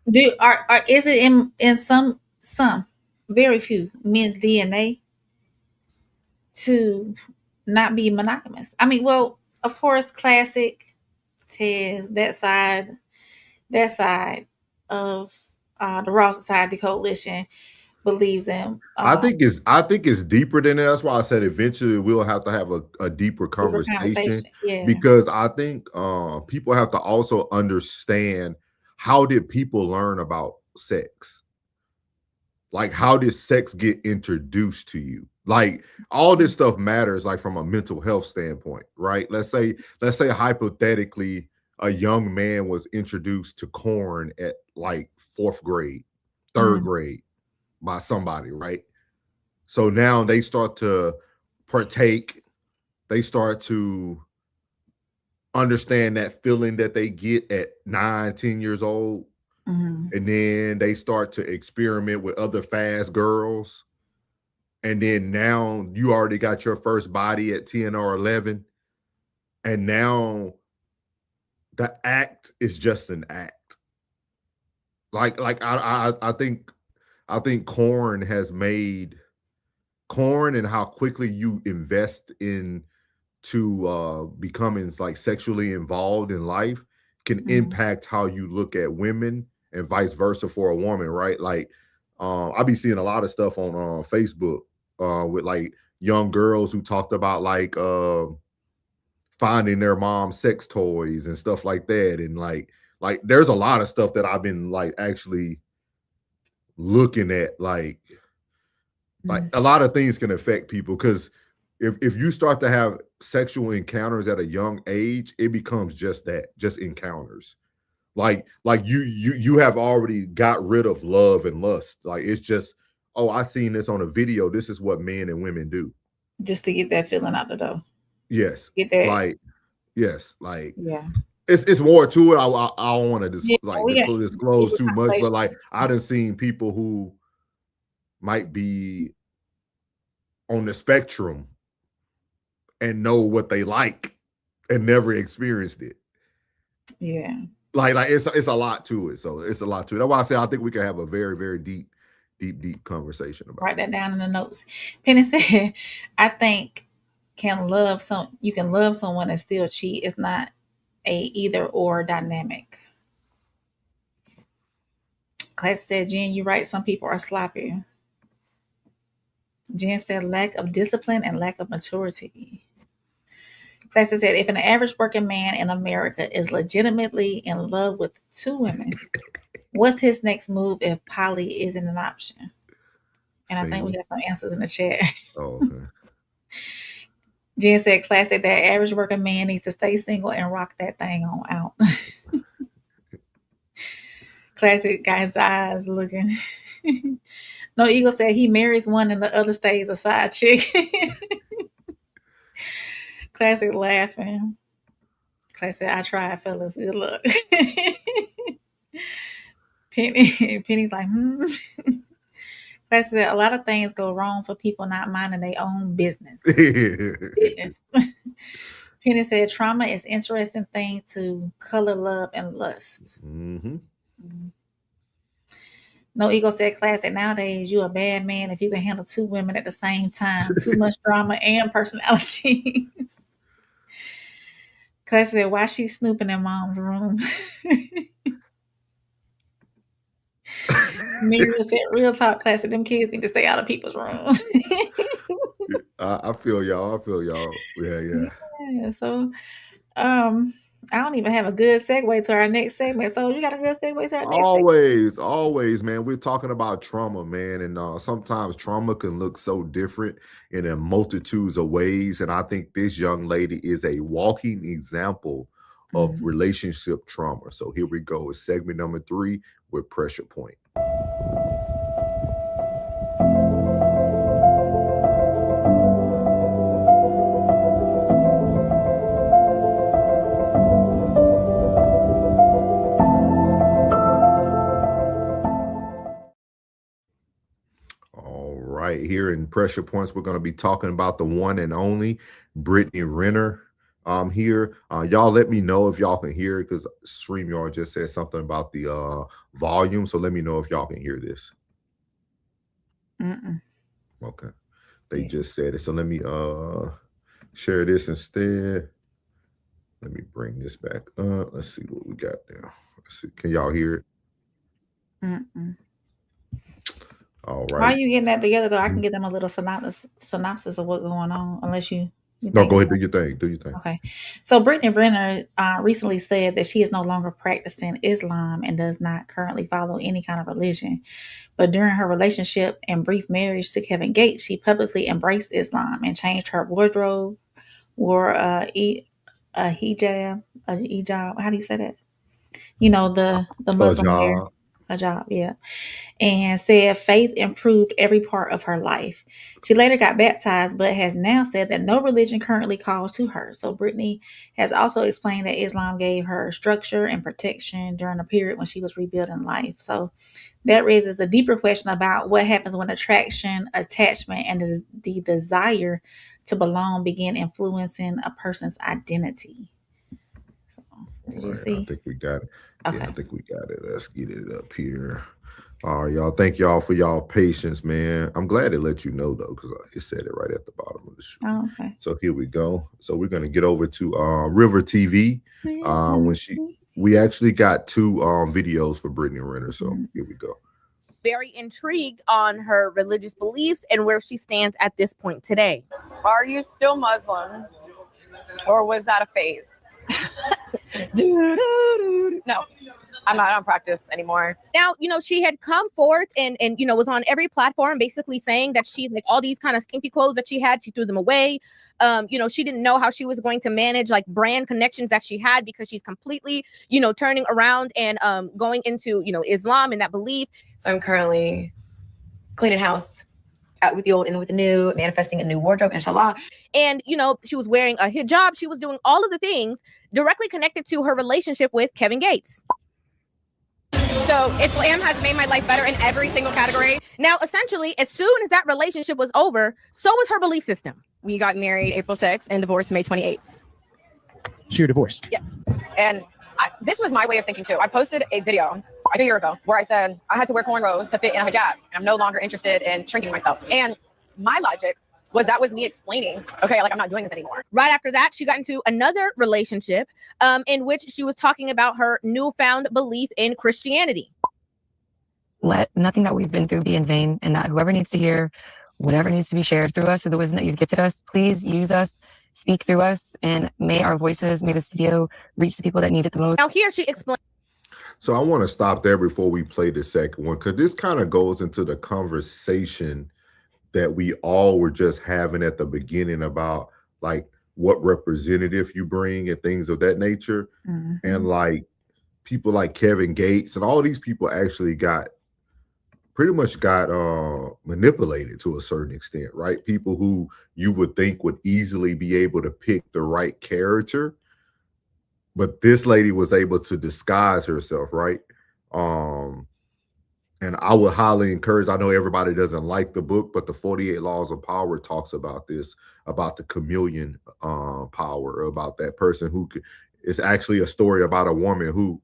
Is it in some very few men's DNA to not be monogamous? I mean, well, of course, classic Tez, that side of the Raw Society Coalition believes in I think it's deeper than that. That's why I said eventually we'll have to have a deeper deeper conversation conversation. Yeah. because I think people have to also understand how did people learn about sex? Like how did sex get introduced to you? Like all this stuff matters like from a mental health standpoint, right? Let's say hypothetically a young man was introduced to corn at like 4th grade, 3rd grade by somebody, right? So now they start to partake, they start to understand that feeling that they get at 9, 10 years old. And then they start to experiment with other fast girls. And then now you already got your first body at 10 or 11. And now the act is just an act. Like I think corn has made corn and how quickly you invest in to becoming like sexually involved in life can impact how you look at women and vice versa for a woman, right? Like I be seeing a lot of stuff on Facebook with like young girls who talked about like finding their mom's sex toys and stuff like that. And like there's a lot of stuff that I've been like actually looking at like a lot of things can affect people because if you start to have sexual encounters at a young age, it becomes just that, just encounters. Like you have already got rid of love and lust. Like it's just, oh, I seen this on a video. This is what men and women do. Just to get that feeling out the door. Yes. Get that. Like yes. Like Yeah. it's more to it. I don't want to disclose too much, but like I done seen people who might be on the spectrum and know what they like and never experienced it. Yeah. Like it's a lot to it. So it's a lot to it. That's why I say I think we can have a very, very deep conversation about Write it. that down in the notes. Penny said, I think you can love someone and still cheat. It's not a either or dynamic. Class said, Jen, you right, some people are sloppy. Jen said lack of discipline and lack of maturity. Class said, if an average working man in America is legitimately in love with 2 women, what's his next move if poly isn't an option? And I think we Single. got some answers in the chat. Oh, okay. Jen said, classic, that average working man needs to stay single and rock that thing on out. Classic got his eyes looking. No Eagle said he marries one and the other stays a side chick. Classic laughing. Classic, I tried, fellas. Good luck. Penny's like, Classic said, a lot of things go wrong for people not minding their own business. Penny said, trauma is interesting thing to color love and lust. Mm-hmm. No Ego said, classic, nowadays you a bad man if you can handle 2 women at the same time. Too much drama and personalities. Classic said, why she snooping in mom's room? Mira said, real talk, classic, them kids need to stay out of people's room. I feel y'all. Yeah. Yeah, so I don't even have a good segue to our next segment. So you got a good segue to our next segment? Always, man. We're talking about trauma, man, and sometimes trauma can look so different in a multitudes of ways. And I think this young lady is a walking example of relationship trauma. So here we go. It's segment number 3 with Pressure Point. Right here in Pressure Points, we're going to be talking about the one and only Brittany Renner. Here, y'all let me know if y'all can hear it because StreamYard just said something about the volume. So let me know if y'all can hear this. Okay, they just said it. So let me share this instead. Let me bring this back up. Let's see what we got now. Let's see. Can y'all hear it? All right. While you getting that together, though, I can give them a little synopsis of what's going on, unless you no, go ahead, do your thing. Okay. So Brittany Renner recently said that she is no longer practicing Islam and does not currently follow any kind of religion. But during her relationship and brief marriage to Kevin Gates, she publicly embraced Islam and changed her wardrobe, wore a hijab. How do you say that? You know, the Muslim wear. Hijab, yeah. And said faith improved every part of her life. She later got baptized, but has now said that no religion currently calls to her. So Brittany has also explained that Islam gave her structure and protection during a period when she was rebuilding life. So that raises a deeper question about what happens when attraction, attachment, and the desire to belong begin influencing a person's identity. So, did you see? I think we got it. Okay. Yeah, I think we got it. Let's get it up here. All right, y'all. Thank y'all for y'all patience, man. I'm glad it let you know though, because it said it right at the bottom of the screen. Oh, okay. So here we go. So we're gonna get over to River TV. When we actually got 2 videos for Brittany Renner. So here we go. Very intrigued on her religious beliefs and where she stands at this point today. Are you still Muslim, or was that a phase? No, I'm not on practice anymore. Now, she had come forth and was on every platform basically saying that she, like, all these kind of skimpy clothes that she had, she threw them away. She didn't know how she was going to manage like brand connections that she had because she's completely, turning around and going into, Islam and that belief. So I'm currently cleaning house. Out with the old and with the new, manifesting a new wardrobe, inshallah. And, she was wearing a hijab. She was doing all of the things directly connected to her relationship with Kevin Gates. So Islam has made my life better in every single category. Now, essentially, as soon as that relationship was over, so was her belief system. We got married April 6th and divorced May 28th. So you're divorced? Yes. And This was my way of thinking too. I posted a video like a year ago where I said I had to wear cornrows to fit in a hijab. And I'm no longer interested in shrinking myself. And my logic was that was me explaining, okay, like I'm not doing this anymore. Right after that, she got into another relationship in which she was talking about her newfound belief in Christianity. Let nothing that we've been through be in vain, and that whoever needs to hear whatever needs to be shared through us, or the wisdom that you've gifted us, please use us, speak through us, and may our voices, may this video reach the people that need it the most. Now here she explains. So I want to stop there before we play the second one, because this kind of goes into the conversation that we all were just having at the beginning about like what representative you bring and things of that nature. And like people like Kevin Gates and all these people actually pretty much got manipulated to a certain extent, right? People who you would think would easily be able to pick the right character, but this lady was able to disguise herself, right? And I would highly encourage, I know everybody doesn't like the book, but the 48 Laws of Power talks about this, about the chameleon power, about that person who it's actually a story about a woman who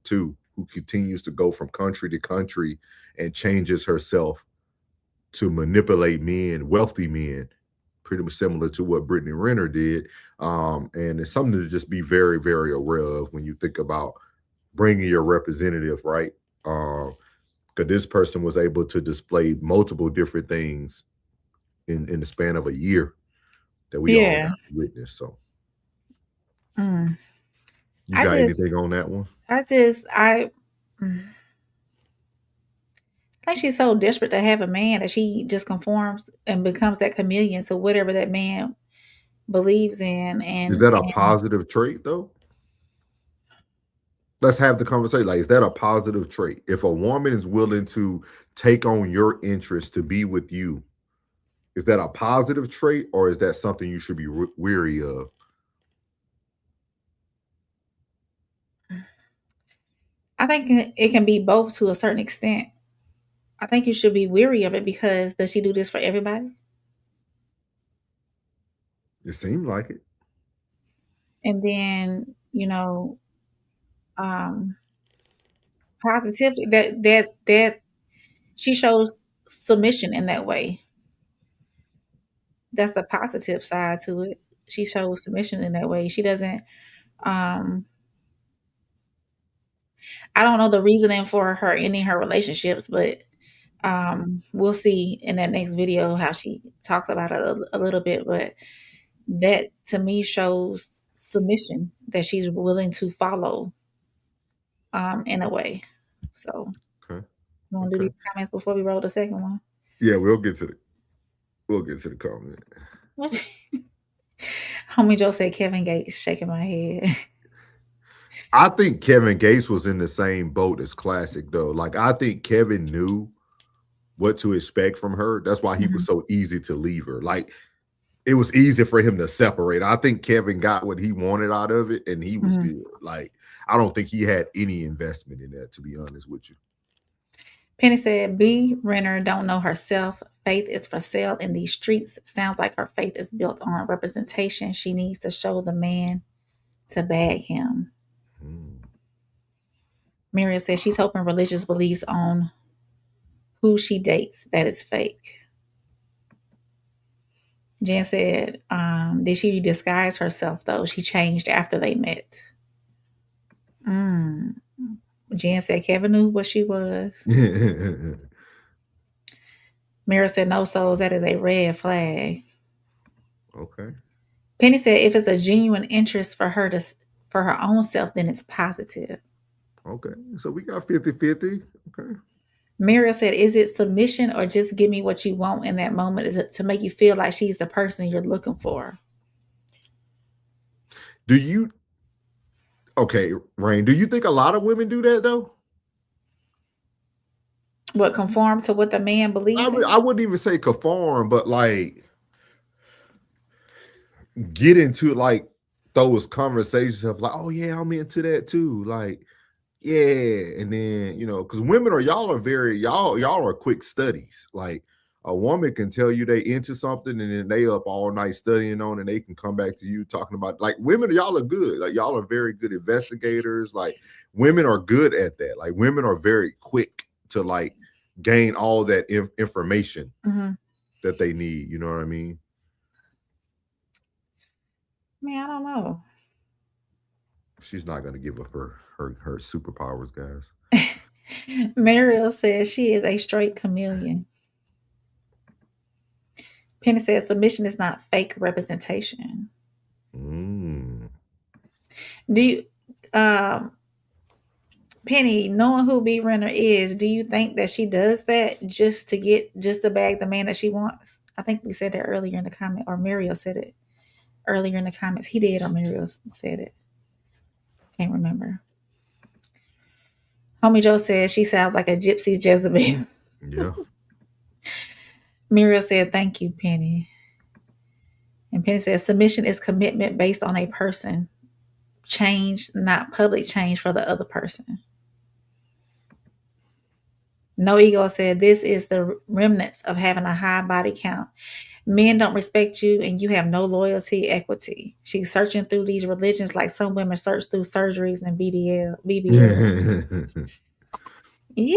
continues to go from country to country and changes herself to manipulate men, wealthy men, pretty much similar to what Brittany Renner did. And it's something to just be very, very aware of when you think about bringing your representative, right? Because this person was able to display multiple different things in the span of a year that we all got to witness. So, you got anything on that one? I think she's so desperate to have a man that she just conforms and becomes that chameleon to whatever that man believes in. And is that a positive trait though? Let's have the conversation. Like, is that a positive trait? If a woman is willing to take on your interest to be with you, is that a positive trait, or is that something you should be weary of? I think it can be both to a certain extent. I think you should be weary of it because does she do this for everybody? It seemed like it. And then, positively that she shows submission in that way. That's the positive side to it. She shows submission in that way. She doesn't I don't know the reasoning for her ending her relationships, but we'll see in that next video how she talks about it a little bit. But that to me shows submission, that she's willing to follow in a way. So okay. You want to do these comments before we roll the second one? Yeah, we'll get to the comment. What? Homie Joe said Kevin Gates, shaking my head. I think Kevin Gates was in the same boat as Classic, though. Like, I think Kevin knew what to expect from her. That's why he was so easy to leave her. Like, it was easy for him to separate. I think Kevin got what he wanted out of it, and he was good. Like, I don't think he had any investment in that, to be honest with you. Penny said, B. Renner don't know herself. Faith is for sale in these streets. Sounds like her faith is built on representation. She needs to show the man to bag him. Miriam says she's hoping religious beliefs on who she dates that is fake. Jen said, did she disguise herself though? She changed after they met. Jen said Kevin knew what she was. Mira said no souls, that is a red flag. Okay. Penny said if it's a genuine interest for her own self, then it's positive. Okay. So we got 50-50. Okay. Muriel said, is it submission or just give me what you want in that moment? Is it to make you feel like she's the person you're looking for? Okay, Rain, do you think a lot of women do that though? What, conform to what the man believes in? I wouldn't even say conform, but like get into like those conversations of like, oh yeah, I'm into that too. Like, yeah. And then, because women y'all are quick studies. Like, A woman can tell you they into something and then they up all night studying on, and they can come back to you talking about, like, women, y'all are good. Like, y'all are very good investigators. Like, women are good at that. Like, women are very quick to like gain all that information that they need. You know what I mean? Man, I don't know. She's not gonna give up her superpowers, guys. Mariel says she is a straight chameleon. Penny says submission is not fake representation. Do you, Penny, knowing who B Renner is, do you think that she does that just to bag the man that she wants? I think we said that earlier in the comment, or Mariel said it earlier in the comments. He did, or Mariel said it. Can't remember. Homie Joe says she sounds like a gypsy Jezebel. Yeah. Muriel said, thank you, Penny. And Penny says, submission is commitment based on a person. Change, not public change for the other person. No Ego said, this is the remnants of having a high body count. Men don't respect you and you have no loyalty, equity. She's searching through these religions like some women search through surgeries and BBL. Yeah.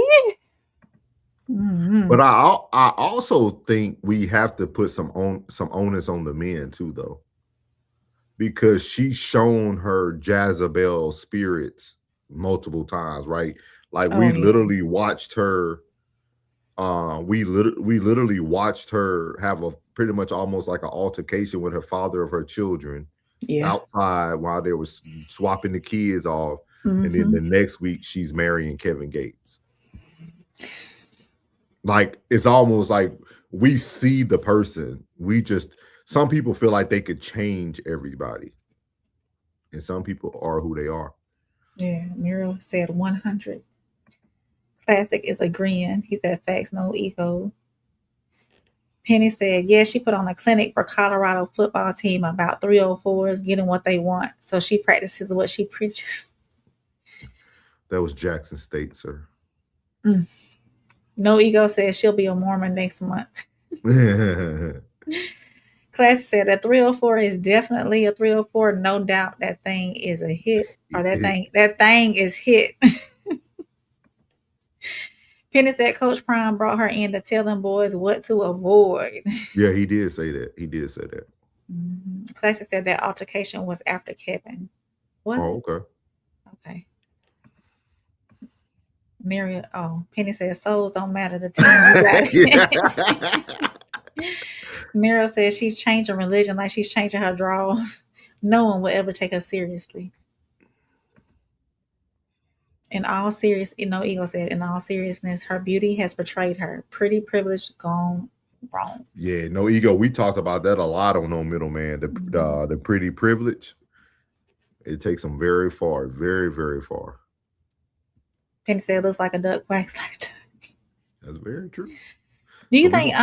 But I also think we have to put some onus on the men too, though, because she's shown her Jezebel spirits multiple times, right? Like we literally watched her. We literally watched her have a pretty much almost like an altercation with her father of her children outside while they were swapping the kids off, and then the next week she's marrying Kevin Gates. Like, it's almost like we see the person. Some people feel like they could change everybody. And some people are who they are. Yeah, Muriel said 100. Classic is agreeing. He said facts, no ego. Penny said, yeah, she put on a clinic for Colorado football team about 304s getting what they want. So she practices what she preaches. That was Jackson State, sir. No Ego says she'll be a Mormon next month. Classic said that 304 is definitely a 304. No doubt that thing is a hit. Or that thing is hit. Penny said Coach Prime brought her in to tell them boys what to avoid. Yeah, he did say that. He did say that. Classic said that altercation was after Kevin. Was it? Okay. Okay. Penny said souls don't matter. The team you got. Muriel says she's changing religion like she's changing her draws. No one will ever take her seriously. In all serious, Ego said, in all seriousness, her beauty has betrayed her. Pretty privilege gone wrong. Yeah, No Ego. We talked about that a lot on No Middleman. The pretty privilege. It takes them very far, very, very far. Penny said, looks like a duck, quacks like a duck. That's very true. Do you think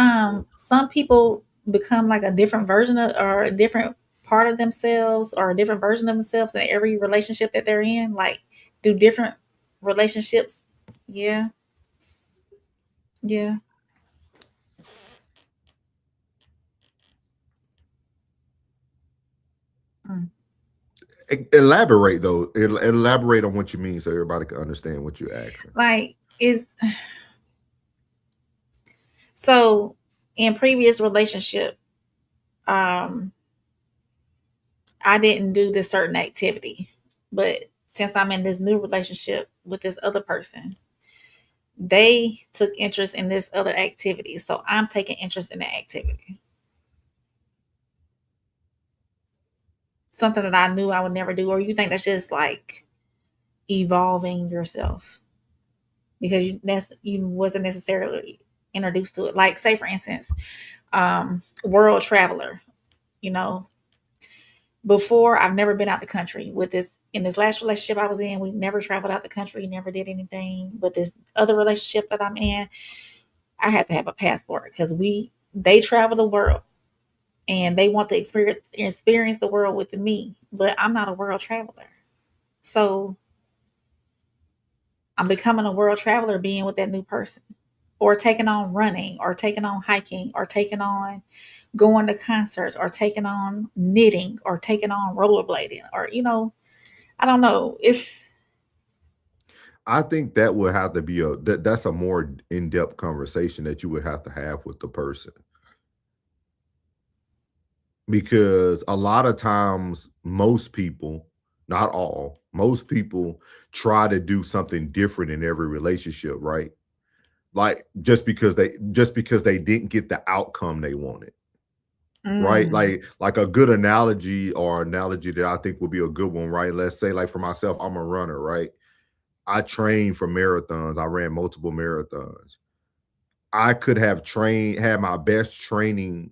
some people become like a different version of, or a different part of themselves, or a different version of themselves in every relationship that they're in? Like, do different relationships? Yeah. Elaborate though. Elaborate on what you mean so everybody can understand what you're asking. Like, so in previous relationship, I didn't do this certain activity, but since I'm in this new relationship with this other person, they took interest in this other activity, so I'm taking interest in the activity. Something that I knew I would never do. Or you think that's just like evolving yourself because you wasn't necessarily introduced to it. Like, say for instance, world traveler, before, I've never been out the country. In this last relationship I was in, we never traveled out the country, never did anything. But this other relationship that I'm in, I had to have a passport because they travel the world and they want to experience the world with me, but I'm not a world traveler. So I'm becoming a world traveler being with that new person. or taking on running, or taking on hiking, or taking on going to concerts, or taking on knitting, or taking on rollerblading, or I don't know. I think that would have to be that's a more in-depth conversation that you would have to have with the person. Because a lot of times most people, not all, most people try to do something different in every relationship, right? Like just because they didn't get the outcome they wanted. Right? Mm, Like a good analogy that I think would be a good one, right? Let's say, like, for myself, I'm a runner, right? I trained for marathons. I ran multiple marathons. I could have had my best training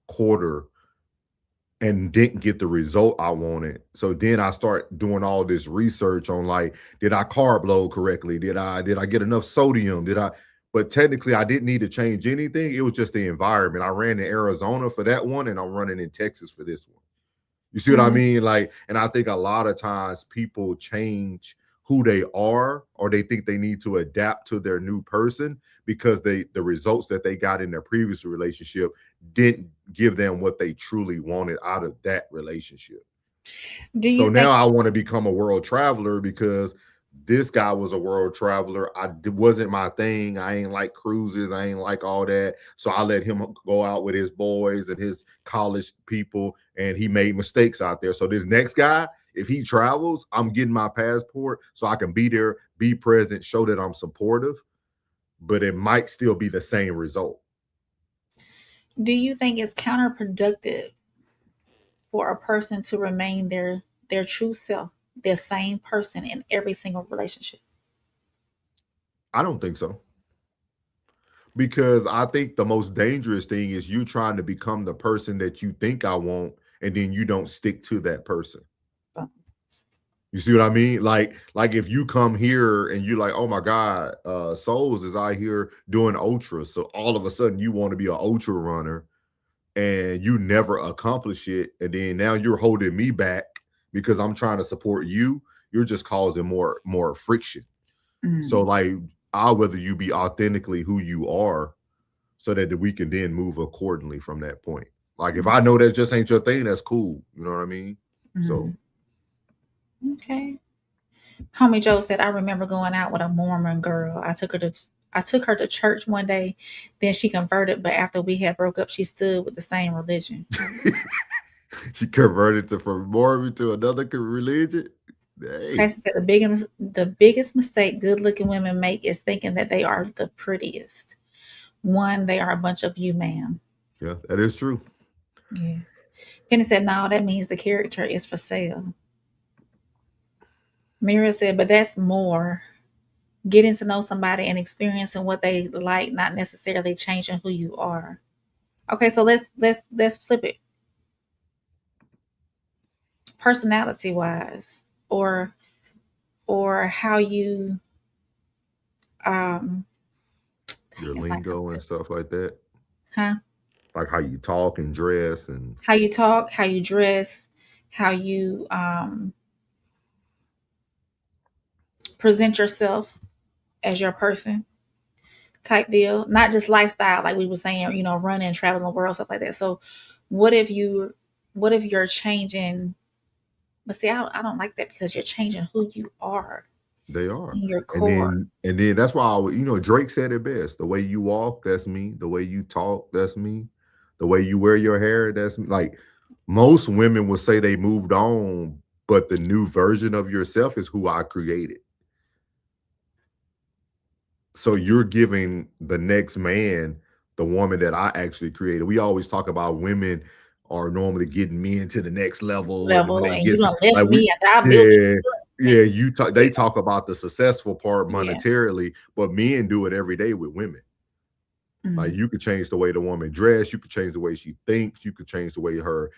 quarter and didn't get the result I wanted. So then I start doing all this research on, like, did I carb load correctly? Did I get enough sodium? But technically I didn't need to change anything. It was just the environment. I ran in Arizona for that one, and I'm running in Texas for this one. You see what I mm. mean? Like, and I think a lot of times people change who they are, or they think they need to adapt to their new person because the results that they got in their previous relationship didn't give them what they truly wanted out of that relationship. Do So you now think I want to become a world traveler because this guy was a world traveler. It wasn't my thing. I ain't like cruises. I ain't like all that. So I let him go out with his boys and his college people, and he made mistakes out there. So this next guy, if he travels, I'm getting my passport so I can be there, be present, show that I'm supportive, but it might still be the same result. it's counterproductive for a person to remain their true self, their same person in every single relationship? I don't think so. Because I think the most dangerous thing is you trying to become the person that you think I want, and then you don't stick to that person. But You see what I mean? Like if you come here and you like, oh my God, Souls is out here doing ultras. So all of a sudden you want to be an ultra runner and you never accomplish it. And then now you're holding me back because I'm trying to support you. You're just causing more friction. So mm, like, I'd rather you be authentically who you are so that we can then move accordingly from that point. Like if I know that just ain't your thing, that's cool. You know what I mean? So mm. Okay. Homie Joe said, I remember going out with a Mormon girl. I took her to church one day, then she converted, but after we had broke up, she stood with the same religion. she converted from Mormon to another religion. Hey, Tyson said the biggest mistake good looking women make is thinking that they are the prettiest. One, they are a bunch of you, ma'am. yeah, that is true. Yeah. Penny said, no, that means the character is for sale. Mira said, but that's more getting to know somebody and experiencing what they like, not necessarily changing who you are. Okay, so let's flip it. Personality wise, or how you um Your it's not coming lingo to and stuff like that. huh? Like how you talk and dress and How you talk, how you dress, how you present yourself as your person type deal. Not just lifestyle, like we were saying, running, traveling the world, stuff like that. So what if you're changing, but see, I don't like that because you're changing who you are they are. in your And core. then that's why Drake said it best. The way you walk, that's me. The way you talk, that's me. The way you wear your hair, that's me. Like most women would say they moved on, but the new version of yourself is who I created. So you're giving the next man the woman that I actually created. We always talk about women are normally getting men to the next level, and when Level, they and you get gonna lift like me after I built yeah, you. yeah, they talk about the successful part Yeah. monetarily, but men do it every day with women. Like Mm, you could change the way the woman dress, you could change the way she thinks, you could change the way her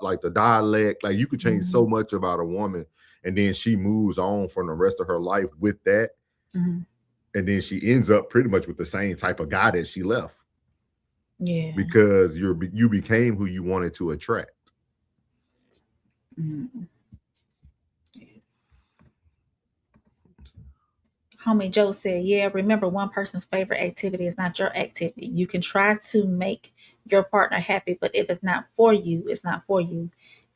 like the dialect, like you could change so mhm, much about a woman, and then she moves on from the rest of her life with that, mhm. and then she ends up pretty much with the same type of guy that she left Yeah. because you became who you wanted to attract. Mhm. Homie Joe said, yeah, remember one person's favorite activity is not your activity. You can try to make your partner happy, but if it's not for you, it's not for you.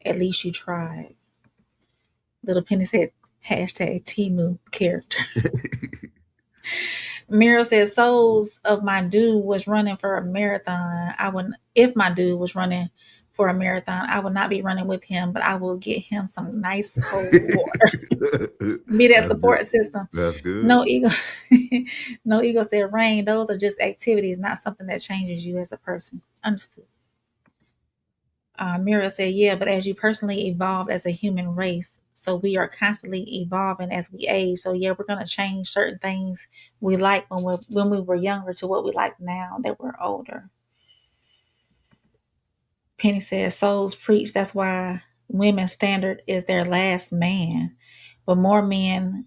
At least you tried. Little Penny said, hashtag Timu character. Muriel said, souls of my dude was running for a marathon. If my dude was running for a marathon, I would not be running with him, but I will get him some nice cold water. Be that That's support good. system. That's good. No ego. No ego said, Rain, those are just activities, not something that changes you as a person. Understood. Muriel said, yeah, but as you personally evolved as a human race, so we are constantly evolving as we age. So yeah, we're going to change certain things we like when we were younger to what we like now that we're older. Penny says, souls preach. That's why women's standard is their last man. But more men,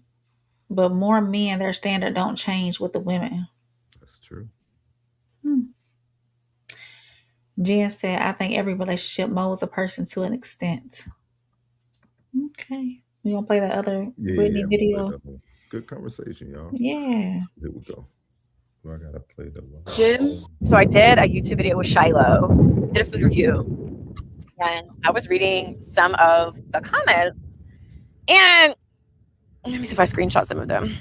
their standard don't change with the women. That's true. Jen said, I think every relationship molds a person to an extent. Okay. We gonna play that other Brittany video. Good conversation, y'all. Yeah. Here we go. I gotta play the one. So I did a YouTube video with Shiloh. Did a food review, and I was reading some of the comments. And let me see if I screenshot some of them.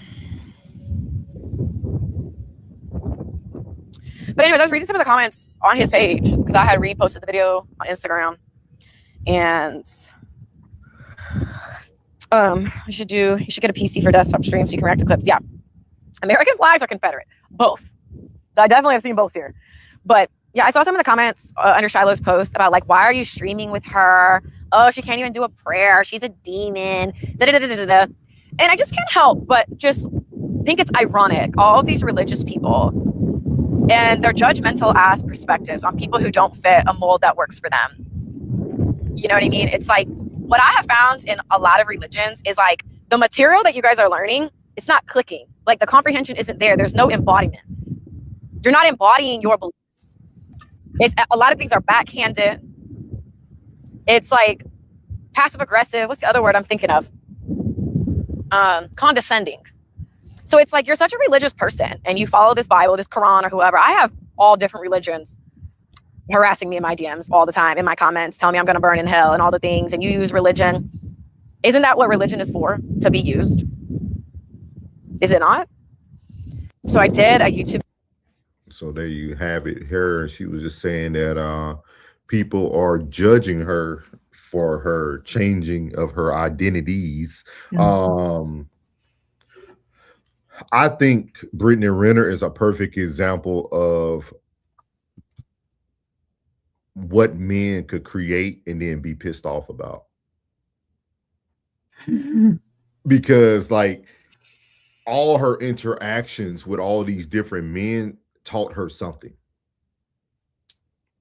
But anyways, I was reading some of the comments on his page because I had reposted the video on Instagram. And you should get a PC for desktop stream so you can react to clips. Yeah. American flags or Confederate? Both. I definitely have seen both here. But yeah, I saw some of the comments under Shiloh's post about like, why are you streaming with her? Oh, she can't even do a prayer. She's a demon. Da-da-da-da-da-da. And I just can't help but just think it's ironic. All of these religious people and their judgmental ass perspectives on people who don't fit a mold that works for them. You know what I mean? It's like what I have found in a lot of religions is like the material that you guys are learning, it's not clicking. Like the comprehension isn't there. There's no embodiment. You're not embodying your beliefs. It's a lot of things are backhanded. It's like passive aggressive. What's the other word I'm thinking of? Condescending. So it's like you're such a religious person and you follow this Bible, this Quran or whoever. I have all different religions harassing me in my DMs all the time, in my comments, telling me I'm going to burn in hell and all the things. And you use religion. Isn't that what religion is for? To be used? Is it not? So I did a YouTube. So there you have it. She was just saying that people are judging her for her changing of her identities. Mm-hmm. I think Brittany Renner is a perfect example of what men could create and then be pissed off about. Because like all her interactions with all these different men taught her something.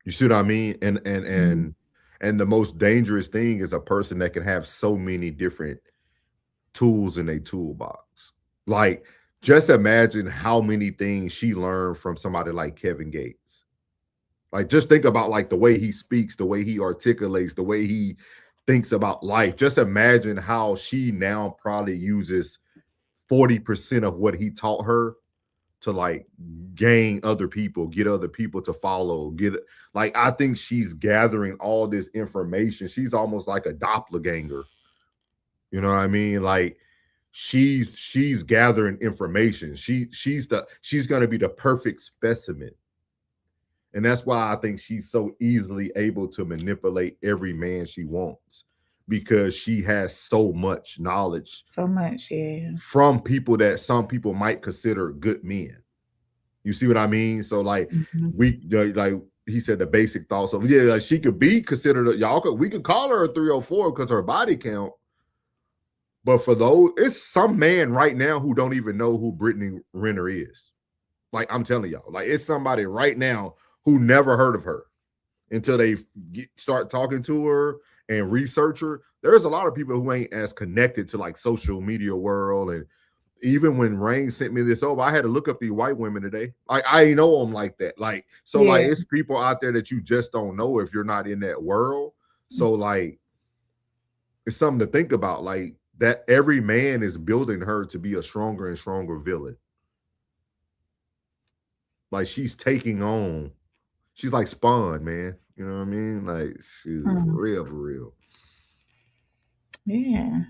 You see what I mean? And the most dangerous thing is a person that can have so many different tools in a toolbox. Like, just imagine how many things she learned from somebody like Kevin Gates. Like, just think about like the way he speaks, the way he articulates, the way he thinks about life. Just imagine how she now probably uses 40% of what he taught her to like gain other people, get other people to follow, I think she's gathering all this information. She's almost like a doppelganger. You know what I mean? Like she's gathering information. She's going to be the perfect specimen. And that's why I think she's so easily able to manipulate every man she wants, because she has so much knowledge. So much, yeah. From people that some people might consider good men. You see what I mean? So like like he said, the basic thoughts of like she could be considered we could call her a 304 because her body count. But for those, it's some man right now who don't even know who Brittany Renner is. Like I'm telling y'all, like it's somebody right now who never heard of her until they start talking to her and research her. There's a lot of people who ain't as connected to like social media world. And even when Rain sent me this over, I had to look up these white women today. Like I ain't know them like that. Like, so like it's people out there that you just don't know if you're not in that world. So like, it's something to think about. Like that every man is building her to be a stronger and stronger villain. Like she's taking on, she's like Spawn, man. You know what I mean? Like, shoot, for real, for real. Yeah.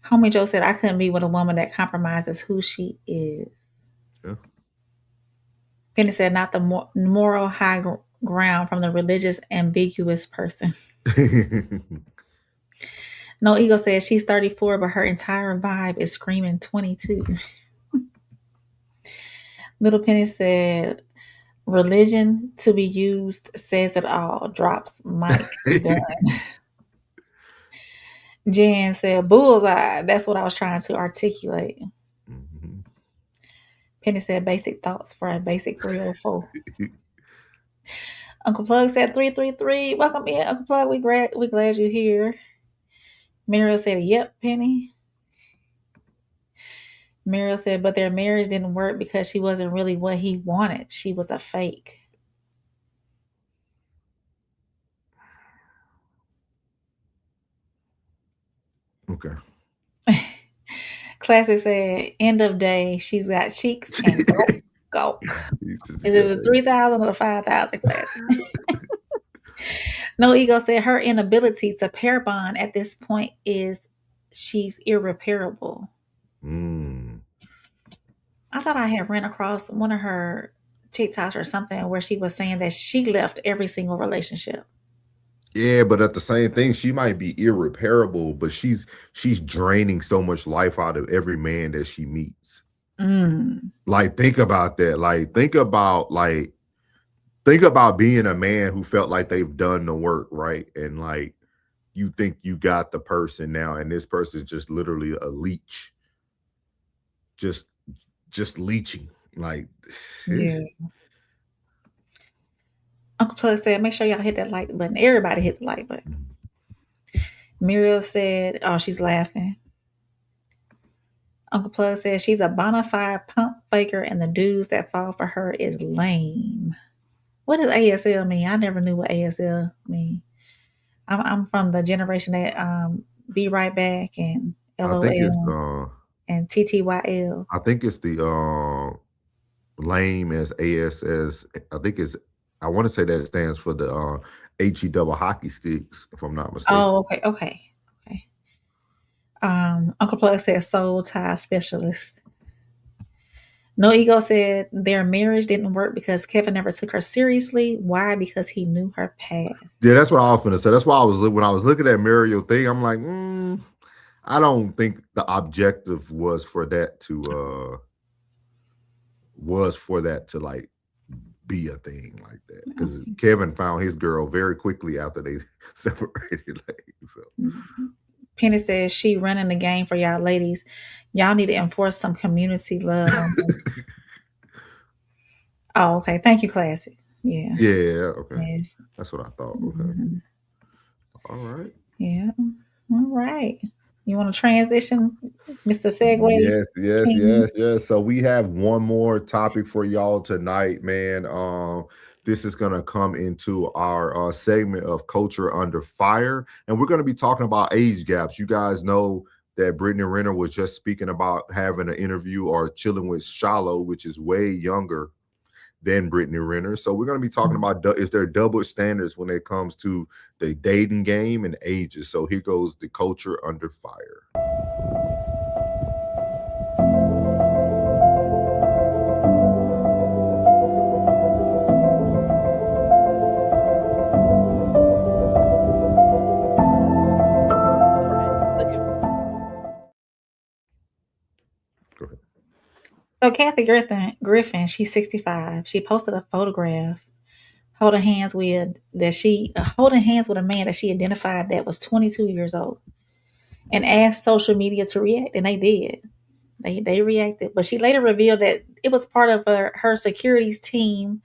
Homie Joe said, I couldn't be with a woman that compromises who she is. Yeah. Penny said, not the moral high ground from the religious, ambiguous person. No Ego said, she's 34, but her entire vibe is screaming 22. Little Penny said, religion to be used says it all. Drops mic done. Jen said, bullseye. That's what I was trying to articulate. Mm-hmm. Penny said, basic thoughts for a basic 304. Uncle Plug said 333. Welcome in, Uncle Plug. We glad you're here. Muriel said, yep, Penny. Muriel said, but their marriage didn't work because she wasn't really what he wanted. She was a fake. Okay. Classic said, end of day, she's got cheeks and go. Is it a 3,000 or 5,000 Classic? No Ego said her inability to pair bond at this point is she's irreparable. I thought I had ran across one of her TikToks or something where she was saying that she left every single relationship. Yeah, but at the same thing, she might be irreparable, but she's draining so much life out of every man that she meets. Like, think about that. Like, think about being a man who felt like they've done the work, right? And like, you think you got the person now, and this person is just literally a leech. Just leeching. Like, yeah. Uncle Plug said, make sure y'all hit that like button. Everybody hit the like button. Muriel said, oh, she's laughing. Uncle Plug said, she's a bona fide pump faker, and the dudes that fall for her is lame. What does ASL mean? I never knew what ASL mean. I'm from the generation that Be Right Back and LOL and TTYL. I think it's the lame as ASS. I want to say that it stands for the HE double hockey sticks, if I'm not mistaken. Oh, okay. Uncle Plug said soul tie specialist. No Ego said their marriage didn't work because Kevin never took her seriously. Why? Because he knew her past. Yeah, that's what I was going to say. That's why when I was looking at Mario thing, I'm like, I don't think the objective was for that to like be a thing like that, because Kevin found his girl very quickly after they separated. Penny says she running the game for y'all ladies. Y'all need to enforce some community love on them. Oh, okay. Thank you, Classic. Yeah. Okay. Yes. That's what I thought. Okay. All right. Yeah. All right. You want to transition, Mr. Segway? Yes. So we have one more topic for y'all tonight, man. This is going to come into our segment of Culture Under Fire, and we're going to be talking about age gaps. You guys know that Brittany Renner was just speaking about having an interview or chilling with Shallow, which is way younger than Brittany Renner. So we're going to be talking about, is there double standards when it comes to the dating game and ages? So here goes the Culture Under Fire. So Kathy Griffin, she's 65. She posted a photograph holding hands with a man that she identified that was 22 years old, and asked social media to react, and they did. They reacted, but she later revealed that it was part of her securities team,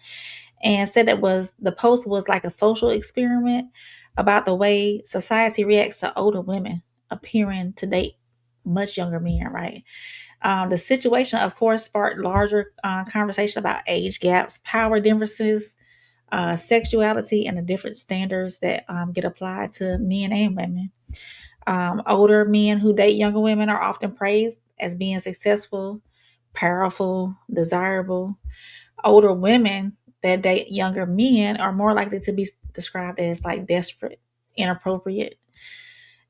and said the post was like a social experiment about the way society reacts to older women appearing to date much younger men, right? The situation, of course, sparked larger conversation about age gaps, power differences, sexuality, and the different standards that get applied to men and women. Older men who date younger women are often praised as being successful, powerful, desirable. Older women that date younger men are more likely to be described as like desperate, inappropriate,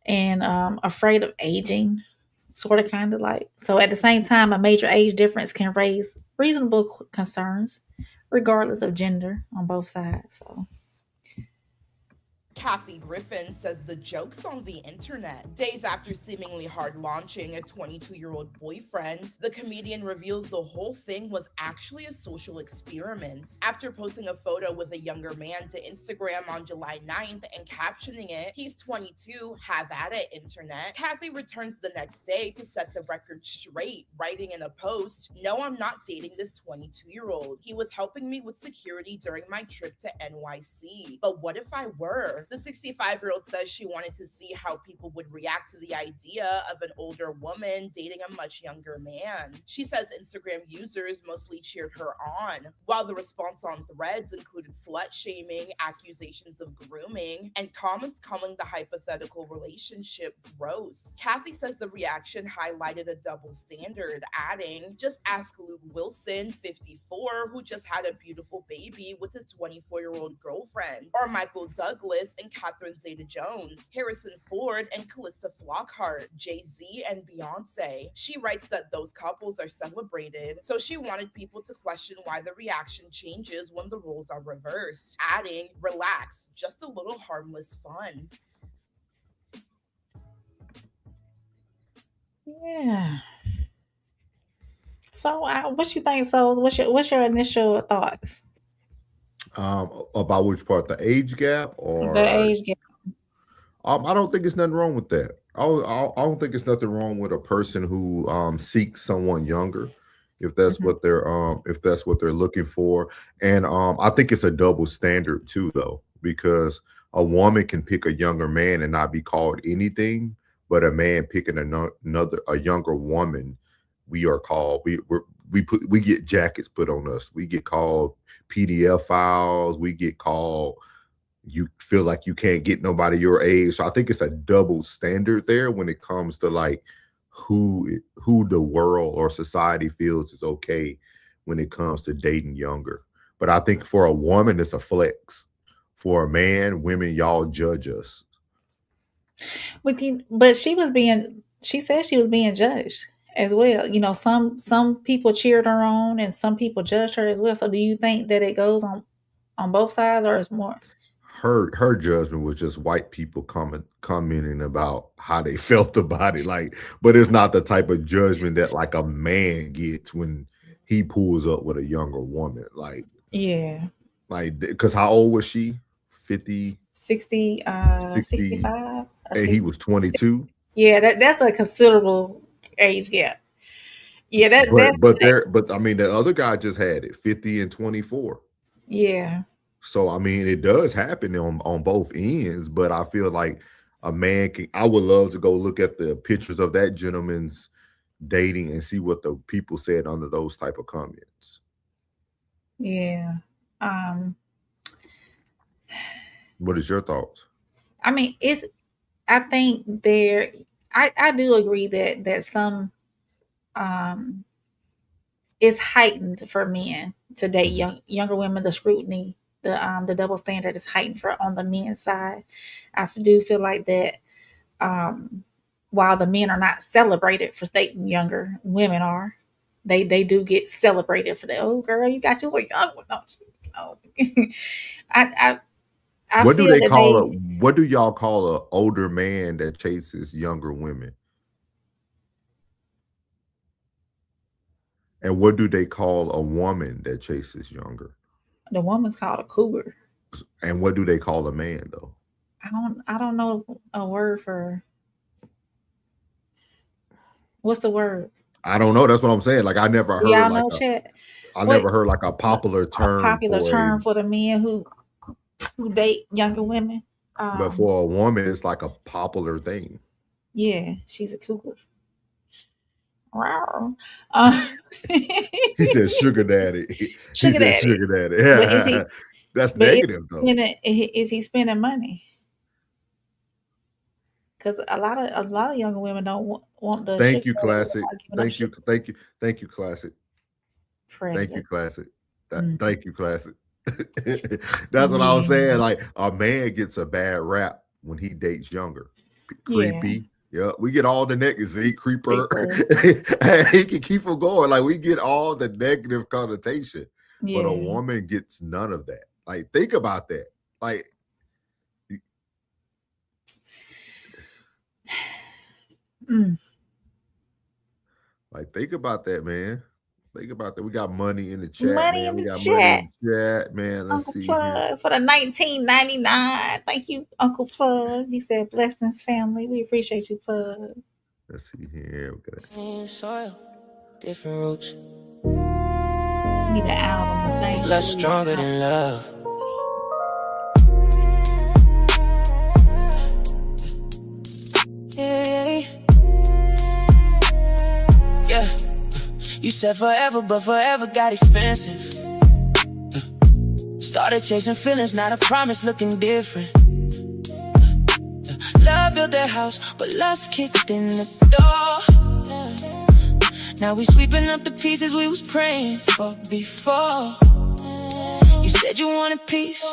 and afraid of aging, sort of kind of like. So at the same time, a major age difference can raise reasonable concerns, regardless of gender on both sides. So Kathy Griffin says the joke's on the internet. Days after seemingly hard launching a 22-year-old boyfriend, the comedian reveals the whole thing was actually a social experiment. After posting a photo with a younger man to Instagram on July 9th and captioning it, "He's 22, have at it, internet," Kathy returns the next day to set the record straight, writing in a post, "No, I'm not dating this 22-year-old. He was helping me with security during my trip to NYC. But what if I were?" The 65-year-old says she wanted to see how people would react to the idea of an older woman dating a much younger man. She says Instagram users mostly cheered her on, while the response on Threads included slut-shaming, accusations of grooming, and comments calling the hypothetical relationship gross. Kathy says the reaction highlighted a double standard, adding, "Just ask Luke Wilson, 54, who just had a beautiful baby with his 24-year-old girlfriend, or Michael Douglas and Catherine Zeta-Jones, Harrison Ford and Callista Flockhart, Jay-Z and Beyonce." She writes that those couples are celebrated, so she wanted people to question why the reaction changes when the roles are reversed, adding, "Relax, just a little harmless fun." yeah. So what you think? So what's your initial thoughts? About which part, the age gap, The or age gap. I don't think there's nothing wrong with that. I don't think it's nothing wrong with a person who seeks someone younger, if that's Mhm. what they're looking for. And I think it's a double standard too, though, because a woman can pick a younger man and not be called anything, but a man picking a younger woman, we are called we get jackets put on us. We get called PDF files. We get called, you feel like you can't get nobody your age. So I think it's a double standard there when it comes to like who the world or society feels is okay when it comes to dating younger. But I think for a woman, it's a flex. For a man, women, y'all judge us. But she said she was being judged as well. Some people cheered her on and some people judged her as well. So do you think that it goes on both sides, or it's more? Her judgment was just white people commenting about how they felt about it. Like, but it's not the type of judgment that like a man gets when he pulls up with a younger woman. Yeah. Because how old was she? 50, 60, 60, 65 or and he 60. was 22. Yeah, that's a considerable age gap. Yeah, But I mean, the other guy just had it, 50 and 24. yeah. So I mean, it does happen on both ends, but I feel like a man can. I would love to go look at the pictures of that gentleman's dating and see what the people said under those type of comments. Yeah. What is your thoughts? I mean, I think I do agree that some it's heightened for men to date younger women. The scrutiny, the double standard is heightened for on the men's side. I do feel like that while the men are not celebrated for dating younger, women are. They do get celebrated for that. Oh, girl, you got your young one, don't you? No. I What do feel they that call they what do y'all call an older man that chases younger women? And what do they call a woman that chases younger? the woman's called a cougar. And what do they call a man though? I don't know a word for what's the word? I don't know. That's what I'm saying. Like I never Do heard y'all like know, chat? I What never heard like a popular a term popular for term for the men who date younger women? but for a woman, it's like a popular thing. Yeah, she's a cougar. Wow. He said sugar daddy. He Sugar said daddy. sugar daddy. But is he? That's But negative though. is he spending money? because a lot of younger women don't want the Thank you, sugar Classic. without giving up Thank you, sugar. thank you, thank you, Classic. Thank you, Pregnant. Classic. Mm. Thank you, Classic. That's what I was saying. Like, a man gets a bad rap when he dates younger. Creepy. Yeah, we get all the negative. See, creeper. He can keep on going. Like, we get all the negative connotation, but a woman gets none of that. Like, think about that. Like, like, think about that, man. Think about that. We got money in the chat, Money man. in We the got chat. money in the chat, man. Let's Uncle see Plug here. for the 1999. Thank you, Uncle Plug. He said, "Blessings, family. We appreciate you, Plug." Let's see here. Same soil, different roots. Need an album, the same. It's less stronger than love. Yeah. You said forever, but forever got expensive. Started chasing feelings, not a promise, looking different. Love built their house, but lust kicked in the door. Now we sweeping up the pieces we was praying for before. You said you wanted peace,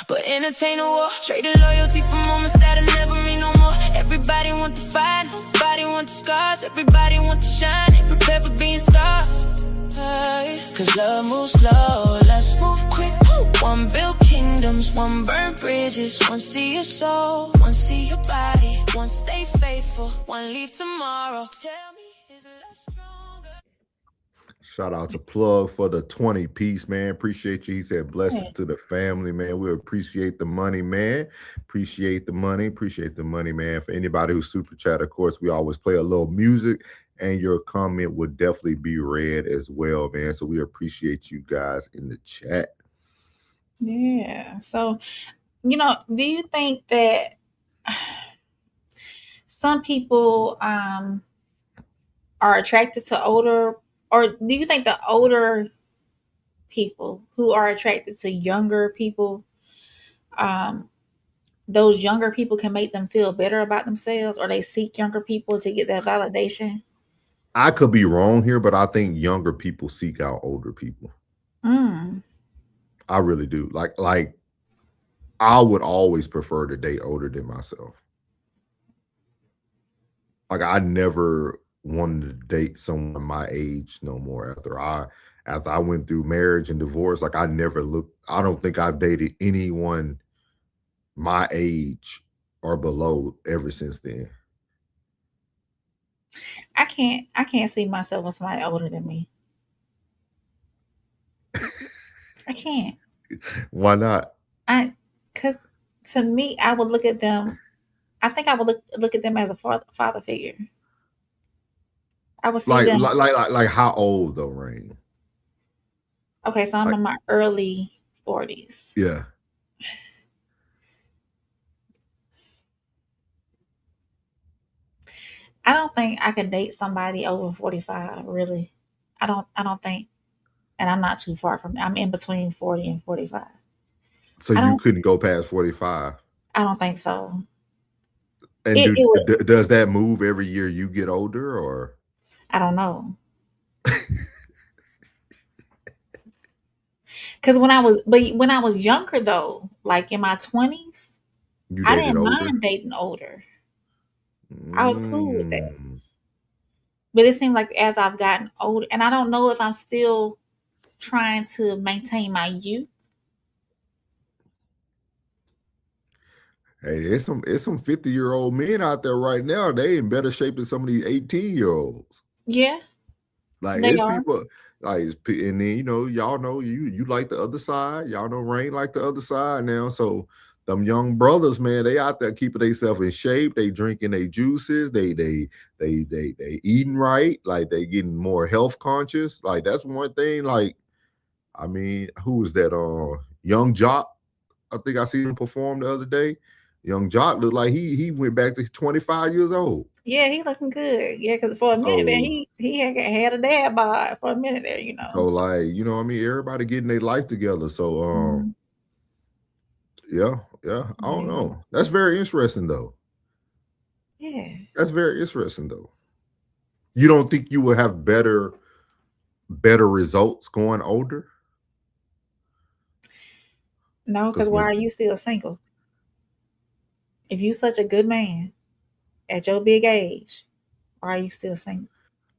but entertain a war. Traded loyalty for moments that'll never mean no more. Everybody want the fight, nobody want the scars. Everybody want to shine, ain't prepared for being stars. Cause love moves slow, let's move quick. One build kingdoms, one burn bridges. One see your soul, one see your body. One stay faithful, one leave tomorrow. Tell me, is love stronger? Shout out to Plug for the 20 piece, man. Appreciate you. He said blessings to the family, man. We appreciate the money, man. Appreciate the money. Appreciate the money, man. For anybody who's super chat, of course, we always play a little music, and your comment would definitely be read as well, man. So we appreciate you guys in the chat. Yeah. So, do you think that some people are attracted to older, or do you think the older people who are attracted to younger people, those younger people can make them feel better about themselves, or they seek younger people to get that validation? I could be wrong here, but I think younger people seek out older people. I really do. Like I would always prefer to date older than myself. Like, I never wanted to date someone my age no more after I went through marriage and divorce. Like, I don't think I've dated anyone my age or below ever since then. I can't see myself with somebody older than me. I can't. Why not? Because to me, I would look at them. I think I would look at them as a father figure. I would see them. Like how old though, Rain? Okay, so I'm in my early 40s. Yeah. I don't think I could date somebody over 45, really. I don't think, and I'm not too far from, I'm in between 40 and 45. So you couldn't go past 45? I don't think so. And does that move every year you get older, or? I don't know. Because when I was younger though, like in my 20s, I didn't mind dating older. I was cool with that. But it seems like as I've gotten older, and I don't know if I'm still trying to maintain my youth. Hey, it's some 50-year-old men out there right now. They in better shape than some of these 18-year-olds. Yeah. Like, it's people like, and then y'all know you like the other side. Y'all know Rain like the other side now. So them young brothers, man, they out there keeping themselves in shape. They drinking their juices. They eating right. Like, they getting more health conscious. Like, that's one thing. Like, I mean, who was that? Young Jock. I think I seen him perform the other day. Young Jock looked like he went back to 25 years old. Yeah, he looking good. Yeah, because for a minute there, he had a dad bod for a minute there, So like, what I mean, everybody getting their life together. So yeah, I don't know. That's very interesting though. Yeah. That's very interesting, though. You don't think you will have better results going older? No, because why are you still single? If you such a good man at your big age, why are you still single?